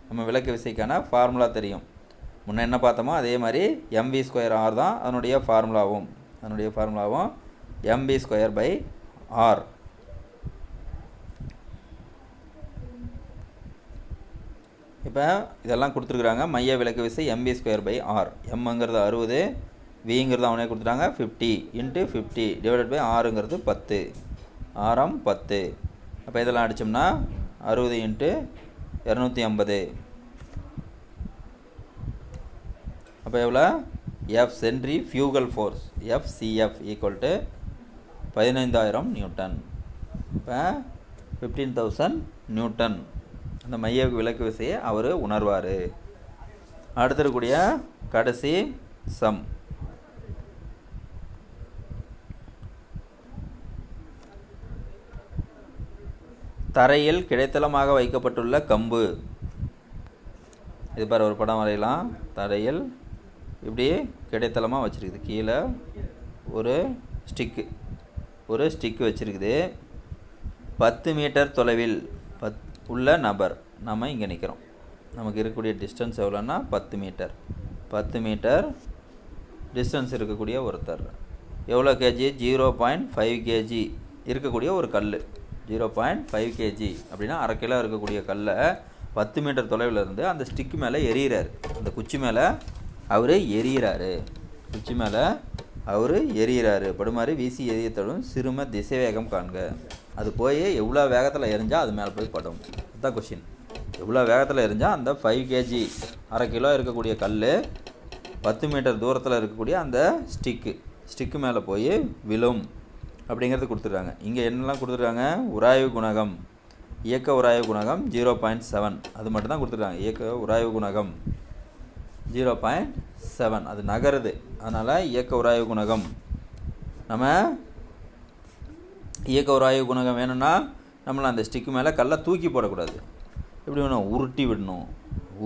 நம்ம விலக்கு விசைக்கான ஃபார்முலா தெரியும், முன்னே என்ன பார்த்தோமோ அதே மாதிரி mv²r தான் அதனுடைய ஃபார்முலாவும். mv²/r. இப்போ இதெல்லாம் கொடுத்துருக்குறாங்க. மைய விலக்கு விசை mv²/r. mங்கிறது 60, விங்கிறது அவனே கொடுத்துட்டாங்க 50 × 50 / rங்கிறது 10, ஆரம் 10. அப்போ இதெல்லாம் அடித்தோம்னா 60 × 250. அப்போ எவ்வளோ, F centrifugal force FCF = 15,000 Newton. இப்போ 15,000 நியூட்டன் அந்த மைய விலக்கு விசையை அவர் உணர்வார். அடுத்திருக்கக்கூடிய கடைசி சம், தரையில் கிடைத்தளமாக வைக்கப்பட்டுள்ள கம்பு. இது பாரு, ஒரு படம் வரையலாம். தரையில் இப்படி கிடைத்தளமாக வச்சுருக்குது. கீழே ஒரு ஸ்டிக்கு வச்சுருக்குது. 10 மீட்டர் தொலைவில் உள்ள நபர், நம்ம இங்கே நிற்கிறோம். நமக்கு இருக்கக்கூடிய டிஸ்டன்ஸ் எவ்வளோன்னா 10 மீட்டர். 10 மீட்டர் டிஸ்டன்ஸ் இருக்கக்கூடிய ஒருத்தர் எவ்வளோ கேஜி, 0.5 kg இருக்கக்கூடிய ஒரு கல். 0.5 kg அப்படின்னா அரை கிலோ இருக்கக்கூடிய கல்லை 10 மீட்டர் தொலைவில் இருந்து அந்த ஸ்டிக்கு மேலே எரியிறார். அந்த குச்சி மேலே அவர் எரியிறாரு. படுமாறி வீசி எரியத்தடும் சிறும திசைவேகம் காண்க. அது போய் எவ்வளோ வேகத்தில் எரிஞ்சால் அது மேலே போய் படும். அதுதான் கொஷின். எவ்வளோ வேகத்தில் எரிஞ்சால் அந்த 5 kg அரை கிலோ இருக்கக்கூடிய கல் 10 மீட்டர் தூரத்தில் இருக்கக்கூடிய அந்த ஸ்டிக்கு மேலே போய் விழும் அப்படிங்கிறது கொடுத்துருக்காங்க. இங்கே என்னெல்லாம் கொடுத்துருக்காங்க, உராய்வு குணகம், இயக்க உராய்வு குணகம் 0.7, அது மட்டும் தான் கொடுத்துருக்காங்க. இயக்க உராய்வு குணகம் 0.7, அது நகருது. அதனால் இயக்க உராய்வு குணகம், நம்ம இயக்க உராய்வு குணகம் வேணும்னா நம்மளை அந்த ஸ்டிக்கு மேலே கல்லை தூக்கி போடக்கூடாது. எப்படி வேணும், உருட்டி விடணும்.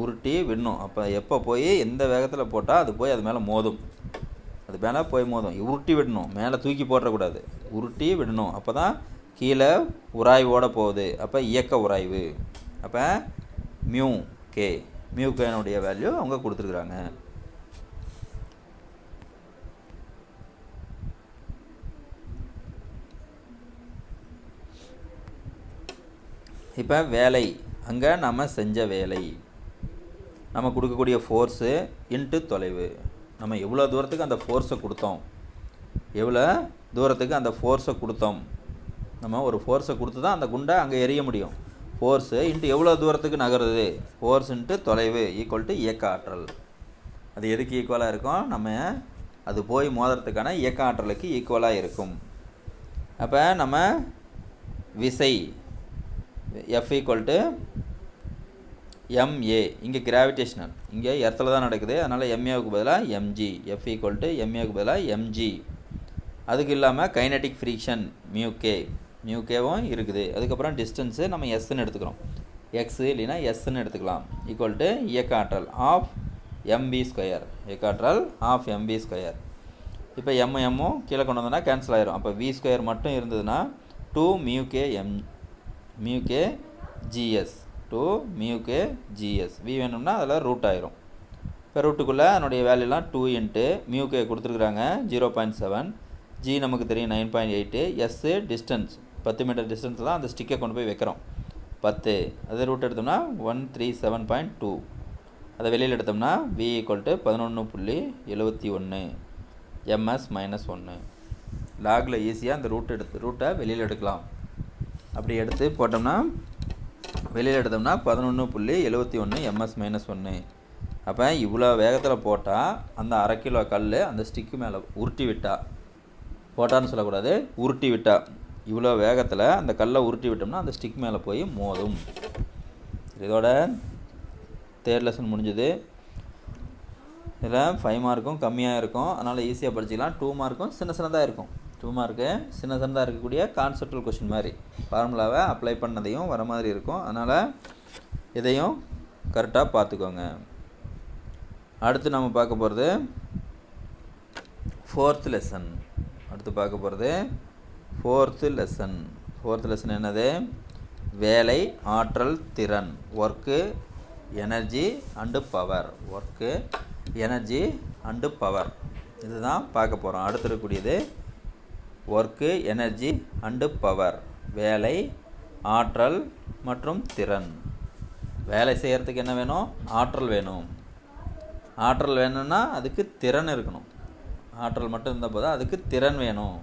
உருட்டி விடணும். அப்போ எப்போ போய் எந்த வேகத்தில் போட்டால் அது போய் அது மேலே மோதும், அது மேலே போய் மோதும். உருட்டி விடணும், மேலே தூக்கி போடக்கூடாது, உருட்டி விடணும். அப்போ தான் கீழே உராய்வோடு போகுது. அப்போ இயக்க உராய்வு. அப்போ மியூ கேனுடைய வேல்யூ அவங்க கொடுத்துருக்குறாங்க. இப்போ வேலை, அங்கே நம்ம செஞ்ச வேலை, நம்ம கொடுக்கக்கூடிய ஃபோர்ஸு இன்ட்டு தொலைவு. நம்ம எவ்வளோ தூரத்துக்கு அந்த ஃபோர்ஸை கொடுத்தோம், எவ்வளோ தூரத்துக்கு அந்த ஃபோர்ஸை கொடுத்தோம். நம்ம ஒரு ஃபோர்ஸை கொடுத்து தான் அந்த குண்டை அங்கே எரிய முடியும். ஃபோர்ஸு இன்ட்டு எவ்வளோ தூரத்துக்கு நகருது, ஃபோர்ஸ் இன்ட்டு தொலைவு ஈக்குவல் டு இயக்க ஆற்றல். அது எதுக்கு ஈக்குவலாக இருக்கும், நம்ம அது போய் மோதுறதுக்கான இயக்க ஆற்றலுக்கு ஈக்குவலாக இருக்கும். அப்போ நம்ம விசை F ஈக்குவல் டு MA, இங்கே கிராவிடேஷனல், இங்கே எர்த்தில் தான் நடக்குது, அதனால் MAவுக்கு பதிலாக mg, F ஈக்குவல் டு MAவுக்கு பதிலாக mg. அதுக்கு இல்லாமல் கைனட்டிக் ஃப்ரிக்ஷன் மியூகேவும் இருக்குது. அதுக்கப்புறம் டிஸ்டன்ஸு நம்ம எஸ்ன்னு எடுத்துக்கிறோம், எக்ஸு இல்லைன்னா எஸ்ன்னு எடுத்துக்கலாம். ஈக்குவல் டு இயக்க ஆற்றல் ஆஃப் mv², இயக்க ஆற்றல் ஆஃப் mv². இப்போ எம்மும் கீழே கொண்டு வந்தோன்னா கேன்சல் ஆயிரும். அப்போ v² மட்டும் இருந்ததுன்னா 2 μk GS, 2 μk GS. v வேணும்னா அதில் ரூட் ஆயிரும். இப்போ ரூட்டுக்குள்ளே அதனுடைய வேல்யூலாம் 2 இன்ட்டு μk கொடுத்துருக்குறாங்க 0.7, g நமக்கு தெரியும் 9.8, s டிஸ்டன்ஸ் 10 மீட்டர் டிஸ்டன்ஸ் தான் அந்த ஸ்டிக்கை கொண்டு போய் வைக்கிறோம் 10. அது ரூட் எடுத்தோம்னா 137.2. அதை வெளியில் எடுத்தோம்னா v ஈக்குவல் டு 11.71 ms-1. லாகில் ஈஸியாக அந்த ரூட்டை வெளியில் எடுக்கலாம். அப்படி எடுத்து போட்டோம்னா வெளியில் எடுத்தோம்னா 11.71 ms-1. அப்போ இவ்வளோ வேகத்தில் போட்டால் அந்த 1/2 கிலோ கல் அந்த ஸ்டிக்கு மேலே உருட்டி விட்டா, போட்டான்னு சொல்லக்கூடாது, உருட்டி விட்டா, இவ்வளோ வேகத்தில் அந்த கல்லை உருட்டி விட்டோம்னா அந்த ஸ்டிக் மேலே போய் மோதும். இதோட 3rd லெசன் முடிஞ்சது. இதில் 5 மார்க்கும் கம்மியாக இருக்கும், அதனால் ஈஸியாக படிச்சிக்கலாம். 2 மார்க்கும் சின்னதாக இருக்கும். 2 மார்க்கு சின்னதாக இருக்கக்கூடிய கான்செப்டுவல் கொஷின் மாதிரி ஃபார்முலாவை அப்ளை பண்ணதையும் வர மாதிரி இருக்கும். அதனால் இதையும் கரெக்டாக பார்த்துக்கோங்க. அடுத்து நம்ம பார்க்க போகிறது 4th லெசன். அடுத்து பார்க்க போகிறது 4th லெசன். 4th லெசன் என்னது, வேலை, ஆற்றல், திறன், work, energy and power. Work, energy and power, இதுதான் பார்க்க போகிறோம். அடுத்து இருக்கக்கூடியது ஒர்க்கு, எனர்ஜி அண்டு பவர், வேலை, ஆற்றல் மற்றும் திறன். வேலை செய்கிறதுக்கு என்ன வேணும், ஆற்றல் வேணும். ஆற்றல் வேணும்னா அதுக்கு திறன் இருக்கணும். ஆற்றல் மட்டும் இருந்தால் போதும், அதுக்கு திறன் வேணும்.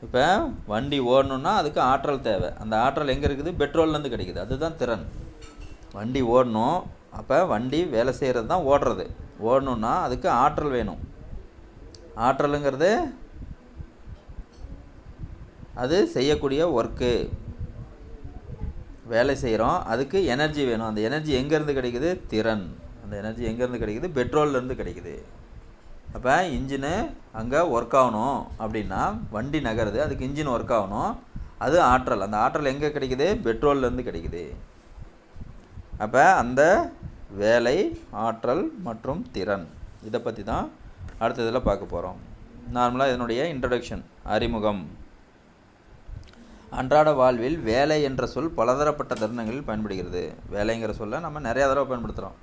இப்போ வண்டி ஓடணுன்னா அதுக்கு ஆற்றல் தேவை. அந்த ஆற்றல் எங்கே இருக்குது, பெட்ரோல்லேருந்து கிடைக்குது, அதுதான் திறன். வண்டி ஓடணும், அப்போ வண்டி வேலை செய்கிறது தான் ஓடுறது. ஓடணுன்னா அதுக்கு ஆற்றல் வேணும். ஆற்றலுங்கிறது அது செய்யக்கூடிய ஒர்க்கு, வேலை செய்கிறோம், அதுக்கு எனர்ஜி வேணும். அந்த எனர்ஜி எங்கேருந்து கிடைக்குது, திறன். அந்த எனர்ஜி எங்கேருந்து கிடைக்குது, பெட்ரோல்லேருந்து கிடைக்குது. அப்போ இன்ஜினு அங்கே ஒர்க் ஆகணும் அப்படின்னா வண்டி நகருது, அதுக்கு இன்ஜின் ஒர்க் ஆகணும், அது ஆற்றல். அந்த ஆற்றல் எங்கே கிடைக்குது, பெட்ரோல்லேருந்து கிடைக்குது. அப்போ அந்த வேலை, ஆற்றல் மற்றும் திறன், இதை பற்றி தான் அடுத்ததில் பார்க்க போகிறோம். நார்மலாக இதனுடைய இன்ட்ரடக்ஷன், அறிமுகம். அன்றாட வாழ்வில் வேலை என்ற சொல் பலதரப்பட்ட தருணங்களில் பயன்படுகிறது. வேலைங்கிற சொல்லை நம்ம நிறையா தடவை பயன்படுத்துகிறோம்.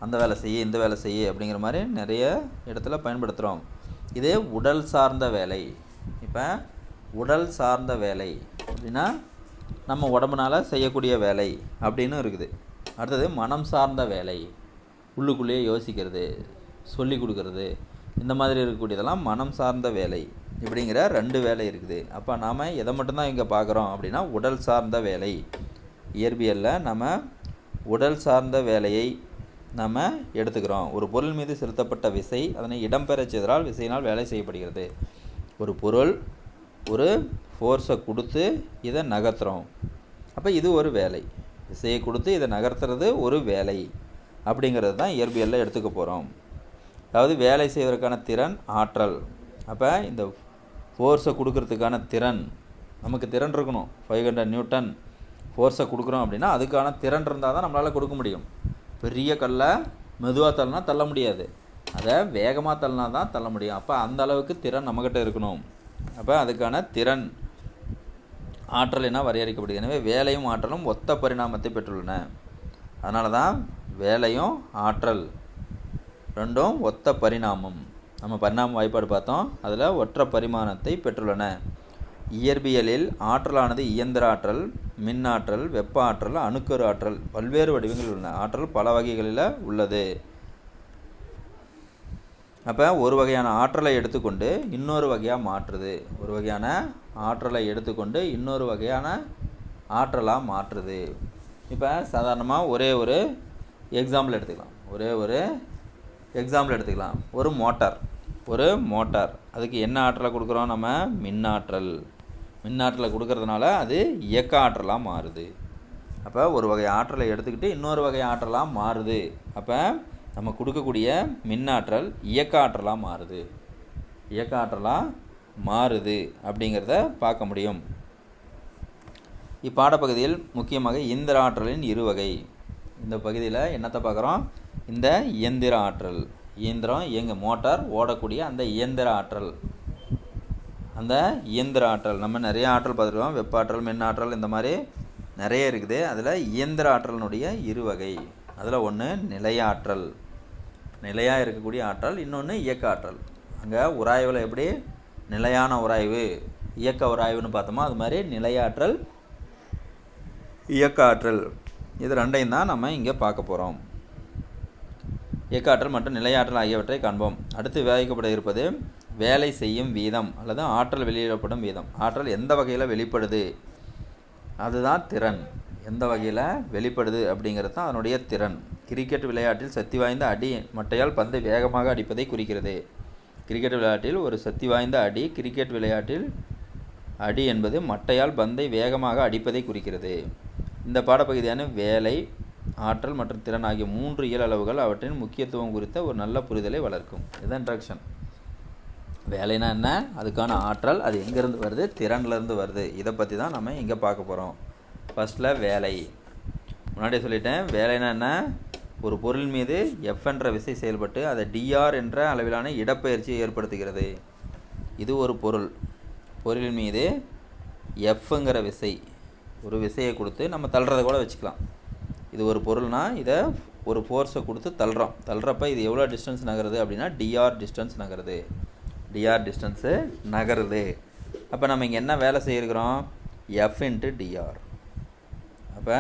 அந்த வேலை செய்ய, இந்த வேலை செய்ய அப்படிங்கிற மாதிரி நிறைய இடத்துல பயன்படுத்துகிறோம். இது உடல் சார்ந்த வேலை. இப்போ உடல் சார்ந்த வேலை அப்படின்னா நம்ம உடம்புனால் செய்யக்கூடிய வேலை அப்படின்னு இருக்குது. அடுத்தது மனம் சார்ந்த வேலை, உள்ளுக்குள்ளேயே யோசிக்கிறது, சொல்லி கொடுக்கறது, இந்த மாதிரி இருக்கக்கூடியதெல்லாம் மனம் சார்ந்த வேலை. இப்படிங்கிற 2 வேலை இருக்குது. அப்போ நாம் எதை மட்டும்தான் இங்கே பார்க்குறோம் அப்படின்னா உடல் சார்ந்த வேலை. இயற்பியலில் நம்ம உடல் சார்ந்த வேலையை நம்ம எடுத்துக்கிறோம். ஒரு பொருள் மீது செலுத்தப்பட்ட விசை அதனை இடம்பெறச் செய்தால் விசையினால் வேலை செய்யப்படுகிறது. ஒரு பொருள் ஒரு ஃபோர்ஸை கொடுத்து இதை நகர்த்துகிறோம், அப்போ இது ஒரு வேலை. விசையை கொடுத்து இதை நகர்த்துறது ஒரு வேலை அப்படிங்கிறது தான் இயற்பியலில் எடுத்துக்க போகிறோம். அதாவது வேலை செய்வதற்கான திறன், ஆற்றல். அப்போ இந்த ஃபோர்ஸை கொடுக்கறதுக்கான திறன், நமக்கு திறன் இருக்கணும். 500 நியூட்டன் ஃபோர்ஸை கொடுக்குறோம் அப்படின்னா அதுக்கான திறன் இருந்தால் தான் நம்மளால் கொடுக்க முடியும். பெரிய கல்லை மெதுவாக தள்ளினா தள்ள முடியாது, அதை வேகமாக தள்ளினா தான் தள்ள முடியும். அப்போ அந்த அளவுக்கு திறன் நம்மக்கிட்ட இருக்கணும். அப்போ அதுக்கான திறன் ஆற்றல் என வரையறுக்கப்படுகிறது. எனவே வேலையும் ஆற்றலும் ஒத்த பரிணாமத்தை பெற்றுள்ளன. அதனால தான் வேலையும் ஆற்றல் ரெண்டும் ஒத்த பரிணாமம். நம்ம பரிணாம வாய்ப்பாடு பார்த்தோம், அதில் ஒற்றை பரிமாணத்தை பெற்றுள்ளன. இயற்பியலில் ஆற்றலானது இயந்திர ஆற்றல், மின் ஆற்றல், வெப்ப ஆற்றல், அணுக்கரு ஆற்றல் பல்வேறு வடிவங்களில் உள்ளன. ஆற்றல் பல வகைகளில் உள்ளது. அப்போ ஒரு வகையான ஆற்றலை எடுத்துக்கொண்டு இன்னொரு வகையாக மாற்றுது, ஒரு வகையான ஆற்றலை எடுத்துக்கொண்டு இன்னொரு வகையான ஆற்றலாக மாற்றுது. இப்போ சாதாரணமாக ஒரே ஒரு எக்ஸாம்பிள் எடுத்துக்கலாம். ஒரு மோட்டார் அதுக்கு என்ன ஆற்றலை கொடுக்குறோம்? நம்ம மின்னாற்றலை கொடுக்கறதுனால அது இயக்க ஆற்றலாக மாறுது. அப்போ ஒரு வகை ஆற்றலை எடுத்துக்கிட்டு இன்னொரு வகை ஆற்றலாக மாறுது. அப்போ நம்ம கொடுக்கக்கூடிய மின்னாற்றல் இயக்க ஆற்றலாக மாறுது அப்படிங்கிறத பார்க்க முடியும். இப்பாடப்பகுதியில் முக்கியமாக இயந்திர ஆற்றலின் இருவகை. இந்த பகுதியில் என்னத்தை பார்க்குறோம்? இந்த இயந்திர ஆற்றல், இயந்திரம் மோட்டார் ஓடக்கூடிய அந்த இயந்திர ஆற்றல் நம்ம நிறைய ஆற்றல் பார்த்துருக்கோம். வெப்ப ஆற்றல், மின் ஆற்றல், இந்த மாதிரி நிறைய இருக்குது. அதில் இயந்திர ஆற்றலினுடைய இருவகை. அதில் ஒன்று நிலையாற்றல், நிலையாக இருக்கக்கூடிய ஆற்றல். இன்னொன்று இயக்க ஆற்றல். அங்கே உராய்வில் எப்படி நிலையான உராய்வு, இயக்க உராய்வுன்னு பார்த்தோமோ அது மாதிரி நிலையாற்றல், இயக்க ஆற்றல், இது ரெண்டையும் தான் நம்ம இங்கே பார்க்க போகிறோம். இயக்க ஆற்றல் மற்றும் நிலையாற்றல் ஆகியவற்றை காண்போம். அடுத்து விவாதிக்கப்பட இருப்பது வேலை செய்யும் வீதம் அல்லது ஆற்றல் வெளியிடப்படும் வீதம். ஆற்றல் எந்த வகையில் வெளிப்படுது, அதுதான் திறன். எந்த வகையில் வெளிப்படுது அப்படிங்கிறது தான் அதனுடைய திறன். கிரிக்கெட் விளையாட்டில் சக்தி வாய்ந்த அடி மட்டையால் பந்தை வேகமாக அடிப்பதை குறிக்கிறது. கிரிக்கெட் விளையாட்டில் ஒரு சக்தி வாய்ந்த அடி, கிரிக்கெட் விளையாட்டில் அடி என்பது மட்டையால் பந்தை வேகமாக அடிப்பதை குறிக்கிறது. இந்த பாடப்பகுதியான வேலை, ஆற்றல் மற்றும் திறன் ஆகிய 3 இயல் அளவுகள் அவற்றின் முக்கியத்துவம் குறித்த ஒரு நல்ல புரிதலை வளர்க்கும். இதுதான் இன்ட்ரடக்ஷன். வேலைனா என்ன, அதுக்கான ஆற்றல், அது எங்கேருந்து வருது, திறன்லேருந்து வருது. இதை பற்றி தான் நம்ம இங்கே பார்க்க போகிறோம். ஃபஸ்ட்டில் வேலை. முன்னாடியே சொல்லிட்டேன், வேலைனா என்ன, ஒரு பொருள் மீது எஃப் என்ற விசை செயல்பட்டு அதை டிஆர் என்ற அளவிலான இடப்பெயர்ச்சியை ஏற்படுத்துகிறது. இது ஒரு பொருளின் மீது எஃப்ங்கிற விசை, ஒரு விசையை கொடுத்து நம்ம தள்ளுறதை கூட வச்சுக்கலாம். இது ஒரு பொருள்னால் இதை ஒரு ஃபோர்ஸை கொடுத்து தள்ளுறப்ப இது எவ்வளோ டிஸ்டன்ஸ் நகருது அப்படின்னா டிஆர் டிஸ்டன்ஸு நகருது. அப்போ நம்ம இங்கே என்ன வேலை செய்யிருக்கிறோம்? F into TR. அப்போ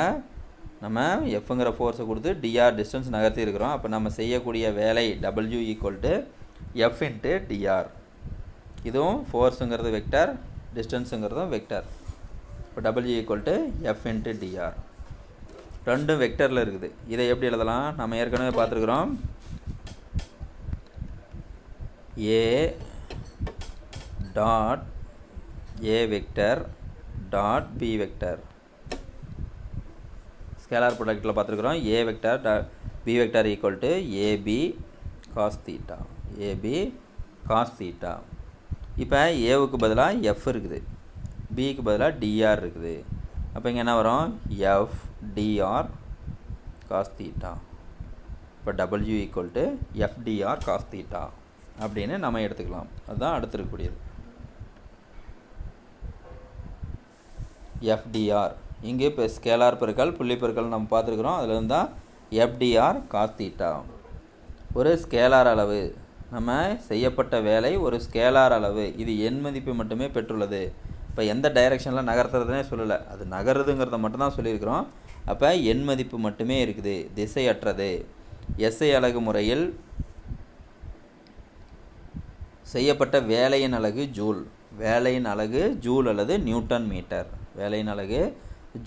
நம்ம எஃப்ங்கிற ஃபோர்ஸை கொடுத்து டிஆர் டிஸ்டன்ஸ் நகர்த்தி இருக்கிறோம். அப்போ நம்ம செய்யக்கூடிய வேலை W equal to F into DR. இதுவும் ஃபோர்ஸுங்கிறது வெக்டர், டிஸ்டன்ஸுங்கிறதும் வெக்டர். இப்போ W equal to F into DR. ரெண்டும் வெக்டரில் இருக்குது. இதை எப்படி எழுதலாம்? நம்ம ஏற்கனவே பார்த்துருக்குறோம். A dot A vector dot B vector. Scalar ப்ராடக்ட்டில் பார்த்துருக்குறோம். A vector B vector equal to AB cos theta. இப்போ ஏவுக்கு பதிலாக எஃப் இருக்குது, பிக்கு பதிலாக டிஆர் இருக்குது. அப்போ இங்கே என்ன வரும்? F DR cos theta. இப்போ W equal to FDR cos theta அப்படின்னு நம்ம எடுத்துக்கலாம். அதுதான் அடுத்து இருக்கக்கூடியது. எஃப்டிஆர் இங்கே இப்போ ஸ்கேலார் பெருக்கல் புள்ளி பெருக்கல் நம்ம பார்த்துருக்குறோம். அதில் இருந்தால் எஃப்டிஆர் காஸ் தீட்டா. ஒரு ஸ்கேலார் அளவு, நம்ம செய்யப்பட்ட வேலை ஒரு ஸ்கேலார் அளவு. இது எண் மதிப்பு மட்டுமே பெற்றுள்ளது. இப்போ எந்த டைரெக்ஷனில் நகர்த்துறதுனே சொல்லலை, அது நகருதுங்கிறத மட்டும்தான் சொல்லியிருக்கிறோம். அப்போ எண் மதிப்பு மட்டுமே இருக்குது, திசையற்றது. எஸ்ஐ அலகு முறையில் செய்யப்பட்ட வேலையின் அலகு ஜூல். வேலையின் அலகு ஜூல் அல்லது நியூட்டன் மீட்டர். வேலையின் அலகு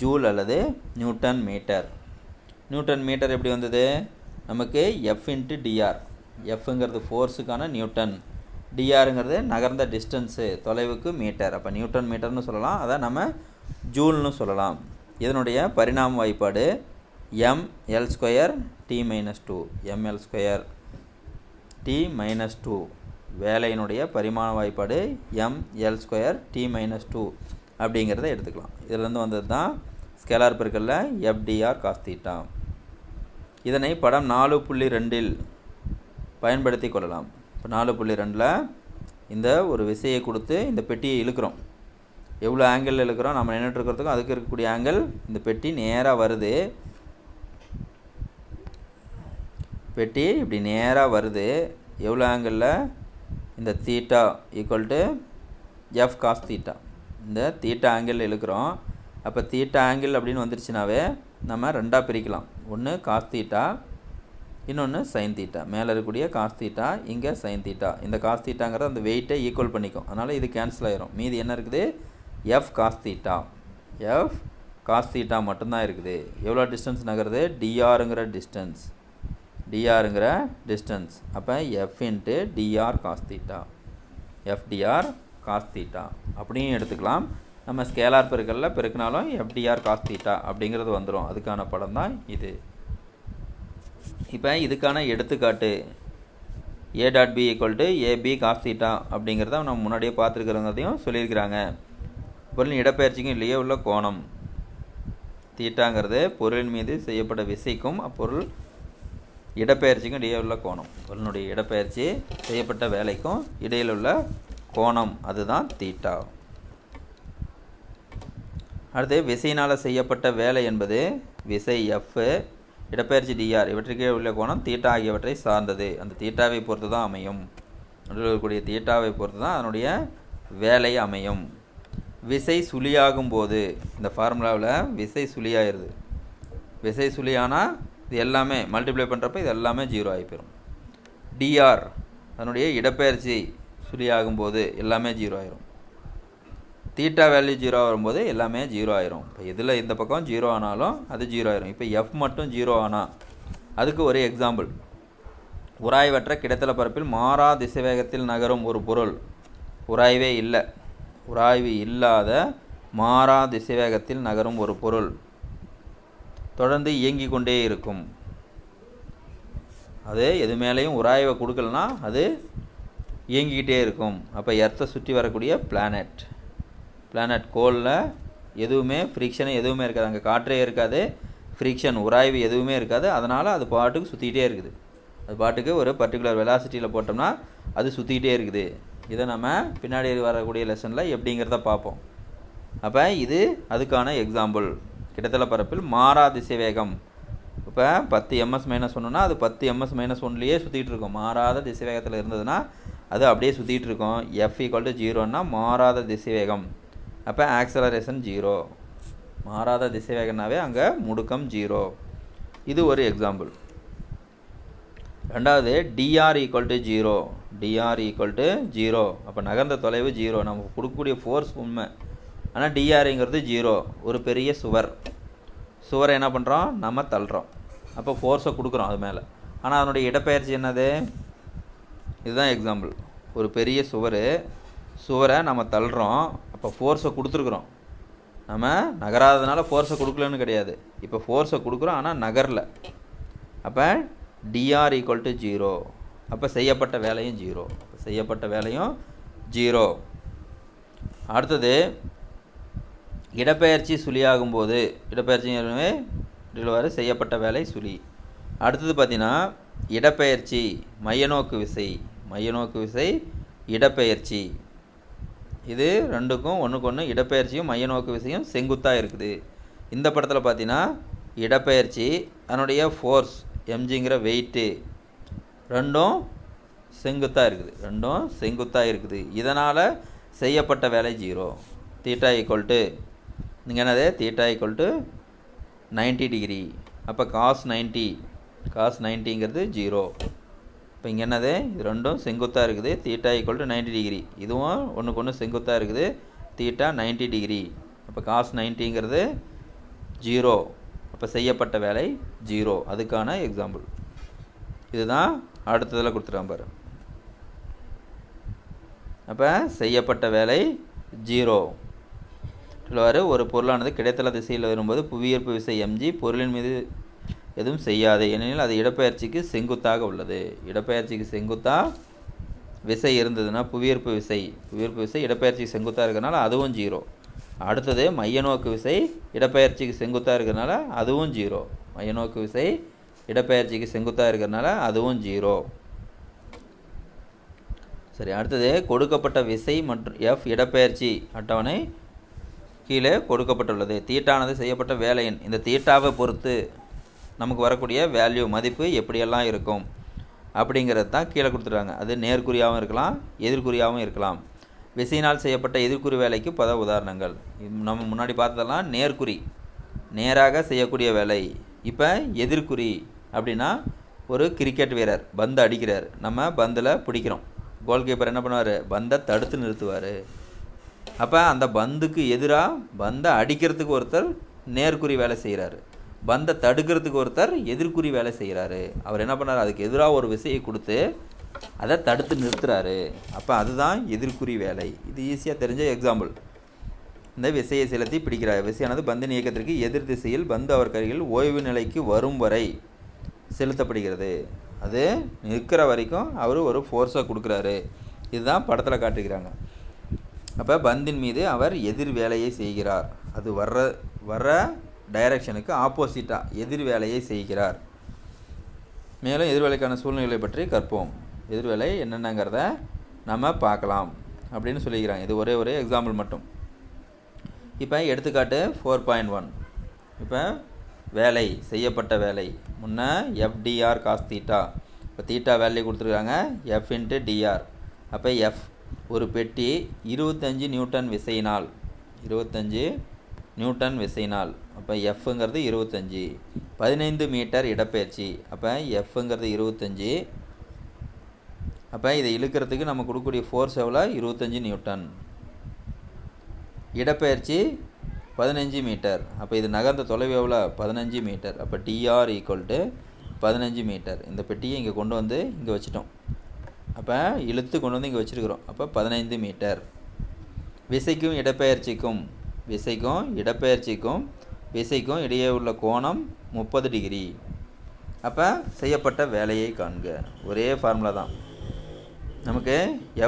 ஜூல் அல்லது நியூட்டன் மீட்டர். நியூட்டன் மீட்டர் எப்படி வந்தது? நமக்கு எஃப் இன்ட்டு டிஆர். எஃப்ங்கிறது ஃபோர்ஸுக்கான நியூட்டன், டிஆருங்கிறது நகர்ந்த டிஸ்டன்ஸு, தொலைவுக்கு மீட்டர். அப்போ நியூட்டன் மீட்டர்னு சொல்லலாம், அதை நம்ம ஜூல்னு சொல்லலாம். இதனுடைய பரிணாம வாய்ப்பாடு ml square t minus 2. ml square t minus 2. வேலையினுடைய பரிமாண வாய்ப்பாடு ml ஸ்கொயர் t மைனஸ் 2 அப்படிங்கிறத எடுத்துக்கலாம். இதிலேருந்து வந்தது தான் ஸ்கேலார் பெருக்கல்ல FDR cos தீட்டா. இதனை படம் 4.2 பயன்படுத்தி கொள்ளலாம். இப்போ 4.2 இந்த ஒரு விசையை கொடுத்து இந்த பெட்டியை இழுக்கிறோம். எவ்வளோ ஆங்கிள் இழுக்கிறோம், நம்ம நின்றுட்டு இருக்கிறதுக்கும் அதுக்கு இருக்கக்கூடிய ஆங்கிள், இந்த பெட்டி நேராக வருது, பெட்டி இப்படி நேராக வருது. எவ்வளோ ஆங்கிளில், இந்த theta equal to F cos theta, இந்த தீட்டா ஆங்கிள் இழுக்கிறோம். அப்போ தீட்டா ஆங்கிள் அப்படின்னு வந்துருச்சுனாவே நம்ம ரெண்டாக பிரிக்கலாம். ஒன்று காஸ் தீட்டா, இன்னொன்று சைன் தீட்டா. மேலே இருக்கக்கூடிய காஸ் தீட்டா, இங்கே சைன் தீட்டா. இந்த காஸ் தீட்டாங்கிறது அந்த வெயிட்டை ஈக்குவல் பண்ணிக்கும், அதனால் இது கேன்சல் ஆகிரும். மீதி என்ன இருக்குது, F cos theta. F cos theta மட்டும்தான் இருக்குது. எவ்வளோ டிஸ்டன்ஸ் நகருது, dRங்கிற டிஸ்டன்ஸ், dRங்கிற டிஸ்டன்ஸ். அப்போ F into dr cos theta, FDR cos theta அப்படியும் எடுத்துக்கலாம். நம்ம ஸ்கேலார் பெருக்கல்ல பெருக்கினாலும் FDR cos தீட்டா அப்படிங்கிறது வந்துடும். அதுக்கான படம் தான் இது. இப்போ இதுக்கான எடுத்துக்காட்டு A.B = AB cos தீட்டா அப்படிங்கிறத நம்ம முன்னாடியே பார்த்துருக்கிறதையும் சொல்லியிருக்கிறாங்க. பொருளின் இடப்பெயர்ச்சிக்கும் இல்லையே உள்ள கோணம் தீட்டாங்கிறது பொருளின் மீது செய்யப்பட்ட விசைக்கும் அப்பொருள் இடப்பெயர்ச்சிக்கும் இடையே உள்ள கோணம், பொருளினுடைய இடப்பெயர்ச்சி செய்யப்பட்ட வேலைக்கும் இடையில் உள்ள கோணம், அதுதான் தீட்டா. அடுத்து விசையினால் செய்யப்பட்ட வேலை என்பது விசை F, இடப்பெயர்ச்சி dr, இவற்றுக்கே உள்ள கோணம் தீட்டா ஆகியவற்றை சார்ந்தது. அந்த தீட்டாவை பொறுத்து தான் அமையும், அதில் இருக்கக்கூடிய தீட்டாவை பொறுத்து தான் அதனுடைய வேலை அமையும். விசை சுழியாகும் போது, இந்த ஃபார்முலாவில் விசை சுழியாயிருது, விசை சுழியானால் இது எல்லாமே மல்டிப்ளை பண்ணுறப்ப இது எல்லாமே 0 ஆகி போயிடும். dr அதனுடைய இடப்பெயர்ச்சி சுழியாகும்போது எல்லாமே 0 ஆயிரும். தீட்டா வேல்யூ 0 வரும்போது எல்லாமே 0 ஆயிரும். இப்போ இதில் இந்த பக்கம் 0 ஆனாலும் அது 0 ஆயிரும். இப்போ F மட்டும் 0 ஆனால் அதுக்கு ஒரு எக்ஸாம்பிள். உராய்வற்ற கிடைத்தல பரப்பில் மாறா திசைவேகத்தில் நகரும் ஒரு பொருள், உராய்வே இல்லை, உராய்வு இல்லாத மாறா திசைவேகத்தில் நகரும் ஒரு பொருள் தொடர்ந்து இயங்கி கொண்டே இருக்கும். அது எது மேலேயும் உராய்வை கொடுக்கலனா அது இயங்கிக்கிட்டே இருக்கும். அப்போ எர்த்தை சுற்றி வரக்கூடிய பிளானட், கோளில் எதுவுமே ஃப்ரிக்ஷன் எதுவுமே இருக்காது, அங்கே காற்றே இருக்காது, ஃப்ரிக்ஷன் உராய்வு எதுவுமே இருக்காது. அதனால் அது பாட்டுக்கு சுற்றிக்கிட்டே இருக்குது. அது பாட்டுக்கு ஒரு பர்டிகுலர் வெலாசிட்டியில் போட்டோம்னா அது சுற்றிக்கிட்டே இருக்குது. இதை நம்ம பின்னாடி வரக்கூடிய லெசனில் எப்படிங்கிறத பார்ப்போம். அப்போ இது அதுக்கான எக்ஸாம்பிள். கிடைத்தல பரப்பில் மாறா திசை வேகம், இப்போ 10 ms -1னா அது 10 ms-1லேயே சுற்றிக்கிட்டு இருக்கும். மாறாத திசை வேகத்தில் இருந்ததுன்னா அது அப்படியே சுற்றிக்கிட்டு இருக்கும். F = 0ன்னா மாறாத திசை வேகம், அப்போ ஆக்சலரேஷன் 0. மாறாத திசை வேகம்னாவே அங்கே முடுக்கம் 0. இது ஒரு எக்ஸாம்பிள். ரெண்டாவது dr = 0, dr = 0. அப்போ நகர்ந்த தொலைவு 0, நமக்கு கொடுக்கக்கூடிய ஃபோர்ஸ் உண்மை, ஆனால் drங்கிறது 0. ஒரு பெரிய சுவரை என்ன பண்ணுறோம், நம்ம தள்ளுறோம், அப்போ ஃபோர்ஸை கொடுக்குறோம் அது மேலே, ஆனால் அதனுடைய இடப்பெயர்ச்சி என்னது, இதுதான் எக்ஸாம்பிள். ஒரு பெரிய சுவரை நம்ம தள்ளுறோம், அப்போ ஃபோர்ஸை கொடுத்துருக்குறோம். நம்ம நகராததுனால ஃபோர்ஸை கொடுக்கலன்னு கிடையாது, இப்போ ஃபோர்ஸை கொடுக்குறோம் ஆனால் நகரில். அப்போ dr = 0, அப்போ செய்யப்பட்ட வேலையும் 0, செய்யப்பட்ட வேலையும் 0. அடுத்தது இடப்பெயர்ச்சி சுழியாகும்போது, இடப்பெயர்ச்சி செய்யப்பட்ட வேலை சுழி. அடுத்தது பார்த்திங்கன்னா இடப்பெயர்ச்சி மையநோக்கு விசை, இடப்பெயர்ச்சி. இது ரெண்டுக்கும் ஒன்றுக்கு ஒன்று இடப்பெயர்ச்சியும் மையநோக்கு விசையும் செங்குத்தாக இருக்குது. இந்த படத்தில் பார்த்தீங்கன்னா இடப்பெயர்ச்சி அதனுடைய ஃபோர்ஸ் mgங்கிற வெயிட்டு ரெண்டும் செங்குத்தாக இருக்குது, இதனால் செய்யப்பட்ட வேலை 0. தீட்டா ஈக்குவல் நீங்கள் என்னது, தீட்டா = 90 டிகிரி. அப்போ காஸ் 90ங்கிறது 0. இப்போ இங்கே என்னது, இது ரெண்டும் செங்குத்தாக இருக்குது, தீட்டா = 90 டிகிரி. இதுவும் ஒன்றுக்கு ஒன்று செங்குத்தாக இருக்குது, தீட்டா 90 டிகிரி. அப்போ காஸ் 90ங்கிறது 0. அப்போ செய்யப்பட்ட வேலை 0. அதுக்கான எக்ஸாம்பிள் இதுதான். அடுத்ததில் கொடுத்துருக்கான் பாரு. அப்போ செய்யப்பட்ட வேலை 0. ஒரு பொருளானது கிடைத்தல திசையில் வரும்போது புவியீர்ப்பு விசை mg பொருளின் மீது எதுவும் செய்யாது, ஏனெனில் அது இடப்பெயர்ச்சிக்கு செங்குத்தாக உள்ளது. இடப்பெயர்ச்சிக்கு செங்குத்தாக விசை இருந்ததுன்னா புவியீர்ப்பு விசை இடப்பெயர்ச்சிக்கு செங்குத்தாக இருக்கிறனால அதுவும் 0. அடுத்தது மைய நோக்கு விசை இடப்பெயர்ச்சிக்கு செங்குத்தாக இருக்கிறதுனால அதுவும் 0. மைய நோக்கு விசை இடப்பெயர்ச்சிக்கு செங்குத்தாக இருக்கிறதுனால அதுவும் 0. சரி, அடுத்தது கொடுக்கப்பட்ட விசை மற்றும் எஃப் இடப்பெயர்ச்சி அட்டவணை கீழே கொடுக்கப்பட்டுள்ளது. தீட்டானது செய்யப்பட்ட வேலையின் இந்த தீட்டாவை பொறுத்து நமக்கு வரக்கூடிய வேல்யூ மதிப்பு எப்படியெல்லாம் இருக்கும் அப்படிங்கிறது தான் கீழே கொடுத்துருக்காங்க. அது நேர்குறியாகவும் இருக்கலாம், எதிர்குறியாகவும் இருக்கலாம். விசையினால் செய்யப்பட்ட எதிர்குறி வேலைக்கு பல உதாரணங்கள். நம்ம முன்னாடி பார்த்ததெல்லாம் நேர்குறி, நேராக செய்யக்கூடிய வேலை. இப்போ எதிர்குறி அப்படின்னா ஒரு கிரிக்கெட் வீரர் பந்து அடிக்கிறார், நம்ம பந்தில் பிடிக்கிறோம். கோல் கீப்பர் என்ன பண்ணுவார்? பந்தை தடுத்து நிறுத்துவார். அப்போ அந்த பந்துக்கு எதிராக பந்தை அடிக்கிறதுக்கு ஒருத்தர் நேர்குறி வேலை செய்கிறாரு, பந்தை தடுக்கிறதுக்கு ஒருத்தர் எதிர்குறி வேலை செய்கிறாரு. அவர் என்ன பண்ணார்? அதுக்கு எதிராக ஒரு விசையை கொடுத்து அதை தடுத்து நிறுத்துறாரு. அப்போ அதுதான் எதிர்குறி வேலை. இது ஈஸியாக தெரிஞ்ச எக்ஸாம்பிள். இந்த விசையை செலுத்தி பிடிக்கிறார். விசையானது பந்தின் இயக்கத்திற்கு எதிர் திசையில் பந்து அவர் கையில் ஓய்வு நிலைக்கு வரும் வரை செலுத்தப்படுகிறது. அது நிற்கிற வரைக்கும் அவர் ஒரு ஃபோர்ஸை கொடுக்குறாரு. இதுதான் படத்தில் காட்டுகிறாங்க. அப்போ பந்தின் மீது அவர் எதிர் வேலையை செய்கிறார். அது வர்ற டைரக்ஷனுக்கு ஆப்போசிட்டாக எதிர் வேலையை செய்கிறார். மேலும் எதிர்வேலைக்கான சூழ்நிலை பற்றி கற்போம். எதிர்வேலை என்னென்னங்கிறத நம்ம பார்க்கலாம் அப்படின்னு சொல்லிக்கிறாங்க. இது ஒரே எக்ஸாம்பிள் மட்டும். இப்போ எடுத்துக்காட்டு 4.1. இப்போ வேலை, செய்யப்பட்ட வேலை முன்ன FDR cos தீட்டா. இப்போ தீட்டா வேல்யூ கொடுத்துருக்காங்க F × dr. அப்போ F ஒரு பெட்டி 25 நியூட்டன் விசையினால், 25 நியூட்டன் விசையினால், அப்போ Fங்கிறது 25, 15 மீட்டர் இடப்பெயர்ச்சி. அப்போ Fங்கிறது 25. அப்போ இதை இழுக்கிறதுக்கு நம்ம கொடுக்கக்கூடிய ஃபோர்ஸ் எவ்வளோ? 25 நியூட்டன். இடப்பெயர்ச்சி 15 மீட்டர். அப்போ இது நகர்ந்த தொலைவு எவ்வளோ? 15 மீட்டர். அப்போ dr = 15 மீட்டர். இந்த பெட்டியை இங்கே கொண்டு வந்து இங்கே வச்சிட்டோம். அப்போ இழுத்து கொண்டு வந்து இங்கே வச்சுருக்கிறோம். அப்போ 15 மீட்டர். விசைக்கும் இடப்பெயர்ச்சிக்கும் இடையே உள்ள கோணம் 30 டிகிரி. அப்போ செய்யப்பட்ட வேலையை காண்க. ஒரே ஃபார்முலா தான் நமக்கு.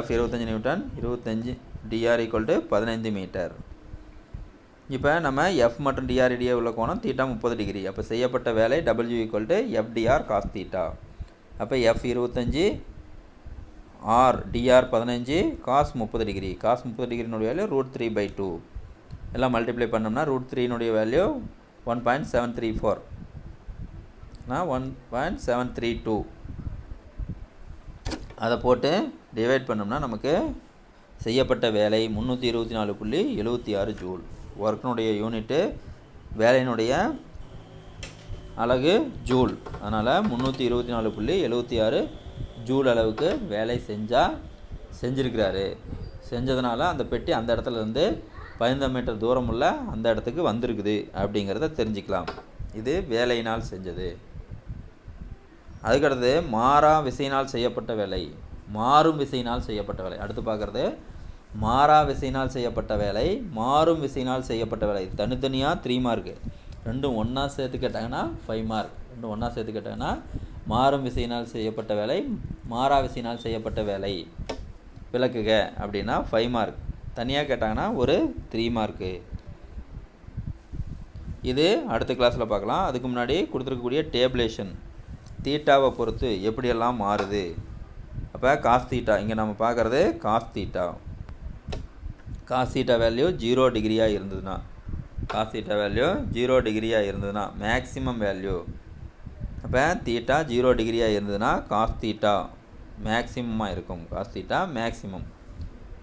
F 25 newton, 25 dr = 15 metre. இப்போ நம்ம F மற்றும் dr இடையே உள்ள கோணம் தீட்டா 30 டிகிரி. அப்போ செய்யப்பட்ட வேலை W = FDR cos தீட்டா. அப்போ F 25, R dr 15, cos 30 degree. cos 30 டிகிரினுடைய வேல்யூ √3/2. எல்லாம் மல்டிப்ளை பண்ணோம்னா √3னுடைய வேல்யூ 1.734, 1.732. அதை போட்டு டிவைட் பண்ணோம்னா நமக்கு செய்யப்பட்ட வேலை 324.76 ஜூல். ஒர்க்கினுடைய யூனிட்டு, வேலையினுடைய அலகு ஜூல். அதனால் 324.76 ஜூல் அளவுக்கு வேலை செஞ்சிருக்கிறாரு. செஞ்சதுனால அந்த பெட்டி அந்த இடத்துல இருந்து 15 மீட்டர் தூரம் உள்ள அந்த இடத்துக்கு வந்திருக்குது அப்படிங்கிறத தெரிஞ்சுக்கலாம். இது வேலையினால் செஞ்சது. அதுக்கடுத்து மாறும் விசையினால் செய்யப்பட்ட வேலை. அடுத்து பார்க்குறது மாறா விசையினால் செய்யப்பட்ட வேலை, மாறும் விசையினால் செய்யப்பட்ட வேலை. தனித்தனியாக 3 மார்க்கு, ரெண்டும் ஒன்றா சேர்த்து கேட்டாங்கன்னா 5 மார்க். மாறும் விசையினால் செய்யப்பட்ட வேலை, மாறா விசையினால் செய்யப்பட்ட வேலை விளக்குக அப்படின்னா 5 மார்க். தனியாக கேட்டாங்கன்னா ஒரு 3 மார்க்கு. இது அடுத்த கிளாஸில் பார்க்கலாம். அதுக்கு முன்னாடி கொடுத்துருக்கக்கூடிய டேபிளேஷன் தீட்டாவை பொறுத்து எப்படியெல்லாம் மாறுது. அப்போ காஸ் தீட்டா, இங்கே நம்ம பார்க்குறது காஸ் தீட்டா வேல்யூ 0 டிகிரியாக இருந்ததுன்னா, மேக்ஸிமம் வேல்யூ. அப்போ தீட்டா 0 டிகிரியாக இருந்ததுன்னா காஸ் தீட்டா மேக்ஸிமமாக இருக்கும்.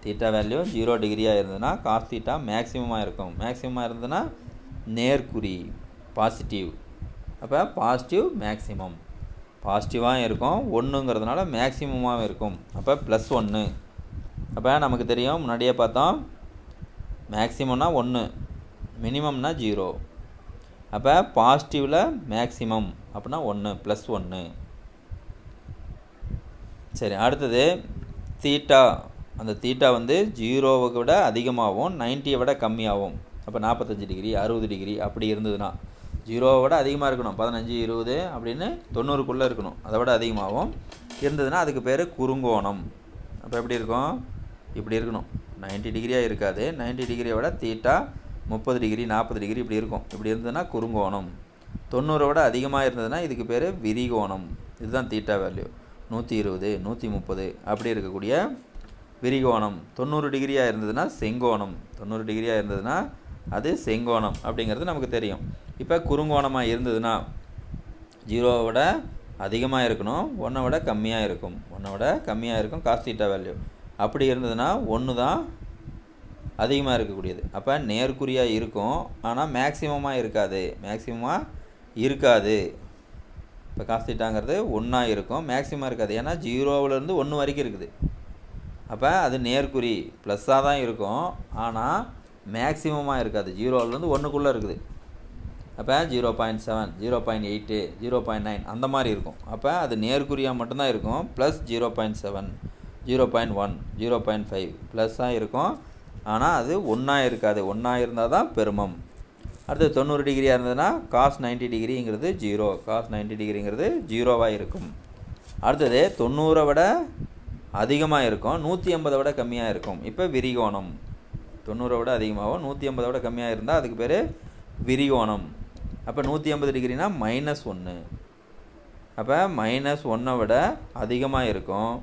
தீட்டா வேல்யூ 0 டிகிரியாக இருந்ததுன்னா காஸ் தீட்டா மேக்ஸிமமாக இருக்கும். மேக்ஸிமமாக இருந்ததுன்னா நேர்குறி, பாசிட்டிவ். அப்போ பாசிட்டிவ் மேக்ஸிமம், பாசிட்டிவாக இருக்கும். 1ங்கிறதுனால மேக்ஸிமமாக இருக்கும். அப்போ +1. அப்போ நமக்கு தெரியும், முன்னாடியே பார்த்தோம், மேக்ஸிமம்னா 1, மினிமம்னா 0. அப்போ பாசிட்டிவில் மேக்ஸிமம் அப்படின்னா 1 +1. சரி, அடுத்தது தீட்டா. அந்த தீட்டா வந்து 0வை விட அதிகமாகவும் 90யை விட கம்மியாகவும். அப்போ 45 டிகிரி, 60 டிகிரி அப்படி இருந்ததுன்னா, 0வை விட அதிகமாக இருக்கணும், 15, 20 அப்படின்னு 90க்குள்ளே இருக்கணும். அதை விட அதிகமாகவும் இருந்ததுன்னா அதுக்கு பேர் குறுங்கோணம். அப்போ எப்படி இருக்கும்? இப்படி இருக்கணும், 90 டிகிரியாக இருக்காது. 90 டிகிரியை விட தீட்டா 30 டிகிரி 40 டிகிரி இப்படி இருக்கும். இப்படி இருந்ததுன்னா குறுங்கோணம். 90 விட அதிகமாக இருந்ததுன்னா இதுக்கு பேர் விரிகோணம். இதுதான் தீட்டா வேல்யூ. 120 130 அப்படி இருக்கக்கூடிய விரிகோணம். 90 டிகிரியாக இருந்ததுன்னா செங்கோணம். 90 டிகிரியாக இருந்ததுன்னா அது செங்கோணம் அப்படிங்கிறது நமக்கு தெரியும். இப்போ குறுங்கோணமாக இருந்ததுன்னா 0வை விட அதிகமாக இருக்கணும், 1 விட கம்மியாக இருக்கும். 1 விட கம்மியாக இருக்கும் காஸ் தீட்டா வேல்யூ. அப்படி இருந்ததுன்னா 1 தான் அதிகமாக இருக்கக்கூடியது. அப்போ நேர்குறியாக இருக்கும், ஆனால் மேக்ஸிமமாக இருக்காது. இப்போ காஸ் தீட்டாங்கிறது 1 இருக்கும், மேக்ஸிமம் இருக்காது. ஏன்னா 0விலேருந்து 1 வரைக்கும் இருக்குது. அப்போ அது நேர்குறி ப்ளஸ்ஸாக தான் இருக்கும், ஆனால் மேக்ஸிமமாக இருக்காது. 0விலேருந்து 1க்குள்ளே இருக்குது. அப்போ 0.7 0.8 0.9 அந்த மாதிரி இருக்கும். அப்போ அது நேர்குறியாக மட்டும்தான் இருக்கும். ப்ளஸ் 0.7 0.1 0.5 ப்ளஸ்ஸாக இருக்கும், ஆனால் அது 1 இருக்காது. 1 இருந்தால் தான் பெருமம். அடுத்து 90 டிகிரியாக இருந்ததுன்னா காஸ் 90 டிகிரிங்கிறது 0. காஸ் 90 டிகிரிங்கிறது 0வாக இருக்கும். அடுத்தது 90 விட அதிகமாக இருக்கும், 180 விட கம்மியாக இருக்கும். இப்போ விரிகோணம். 90 விட அதிகமாகவும் 180 விட கம்மியாக இருந்தால் அதுக்கு பேர் விரிகோணம். அப்போ 180 டிகிரினா -1. அப்போ -1 விட அதிகமாக இருக்கும்,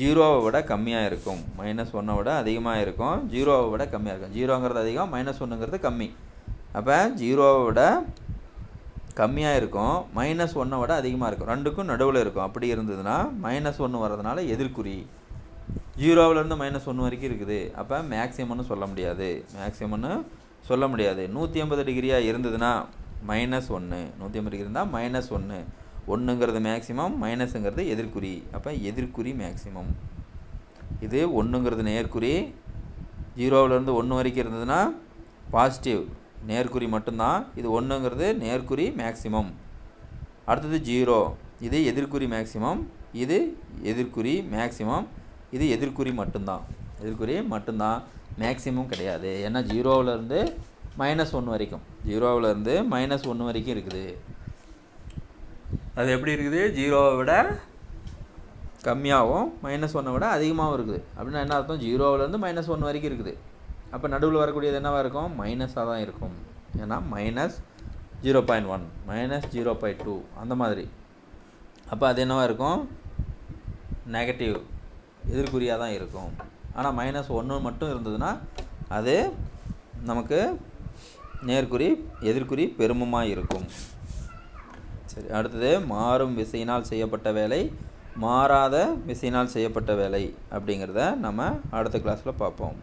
0வை விட கம்மியாக இருக்கும். -1 விட அதிகமாக இருக்கும், 0வை விட கம்மியாக இருக்கும். 0ங்கிறது அதிகம், -1ங்கிறது கம்மி. அப்போ 0வை விட கம்மியாக இருக்கும், -1 விட அதிகமாக இருக்கும். ரெண்டுக்கும் நடுவில் இருக்கும். அப்படி இருந்ததுன்னா -1 வர்றதுனால எதிர்குறி. 0விலேருந்து -1 வரைக்கும் இருக்குது. அப்போ மேக்ஸிமம்னு சொல்ல முடியாது. 180 டிகிரியாக இருந்ததுன்னா -1. 180 டிகிரி இருந்தால் -1. 1ங்கிறது மேக்ஸிமம், மைனஸுங்கிறது எதிர்குறி. அப்போ எதிர்குறி மேக்ஸிமம். இது 1ங்கிறது நேர்குறி. 0விலேருந்து 1 வரைக்கும் இருந்ததுன்னா பாசிட்டிவ் நேர்குறி மட்டும்தான். இது 1ங்கிறது நேர்குறி மேக்ஸிமம். அடுத்தது 0, இது எதிர்குறி மேக்ஸிமம், இது எதிர்குறி மேக்ஸிமம், இது எதிர்குறி மட்டும்தான், மேக்ஸிமம் கிடையாது. ஏன்னா 0விலேருந்து -1 வரைக்கும், 0விலேருந்து -1 வரைக்கும் இருக்குது. அது எப்படி இருக்குது? 0வை விட கம்மியாகவும் -1 விட அதிகமாகவும் இருக்குது. அப்படின்னா என்ன அர்த்தம்? 0விலேருந்து -1 வரைக்கும் இருக்குது. அப்போ நடுவில் வரக்கூடியது என்னவாக இருக்கும்? மைனஸாக தான் இருக்கும். ஏன்னா -0.1 -0.2 அந்த மாதிரி. அப்போ அது என்னவாக இருக்கும்? நெகட்டிவ் எதிர்குறியாக தான் இருக்கும். ஆனால் -1 மட்டும் இருந்ததுன்னா அது நமக்கு நேர்குறி எதிர்குறி பெருமமாக இருக்கும். சரி, அடுத்தது மாறும் விசையினால் செய்யப்பட்ட வேலை, மாறாத விசையினால் செய்யப்பட்ட வேலை அப்படிங்கிறத நம்ம அடுத்த கிளாஸில் பார்ப்போம்.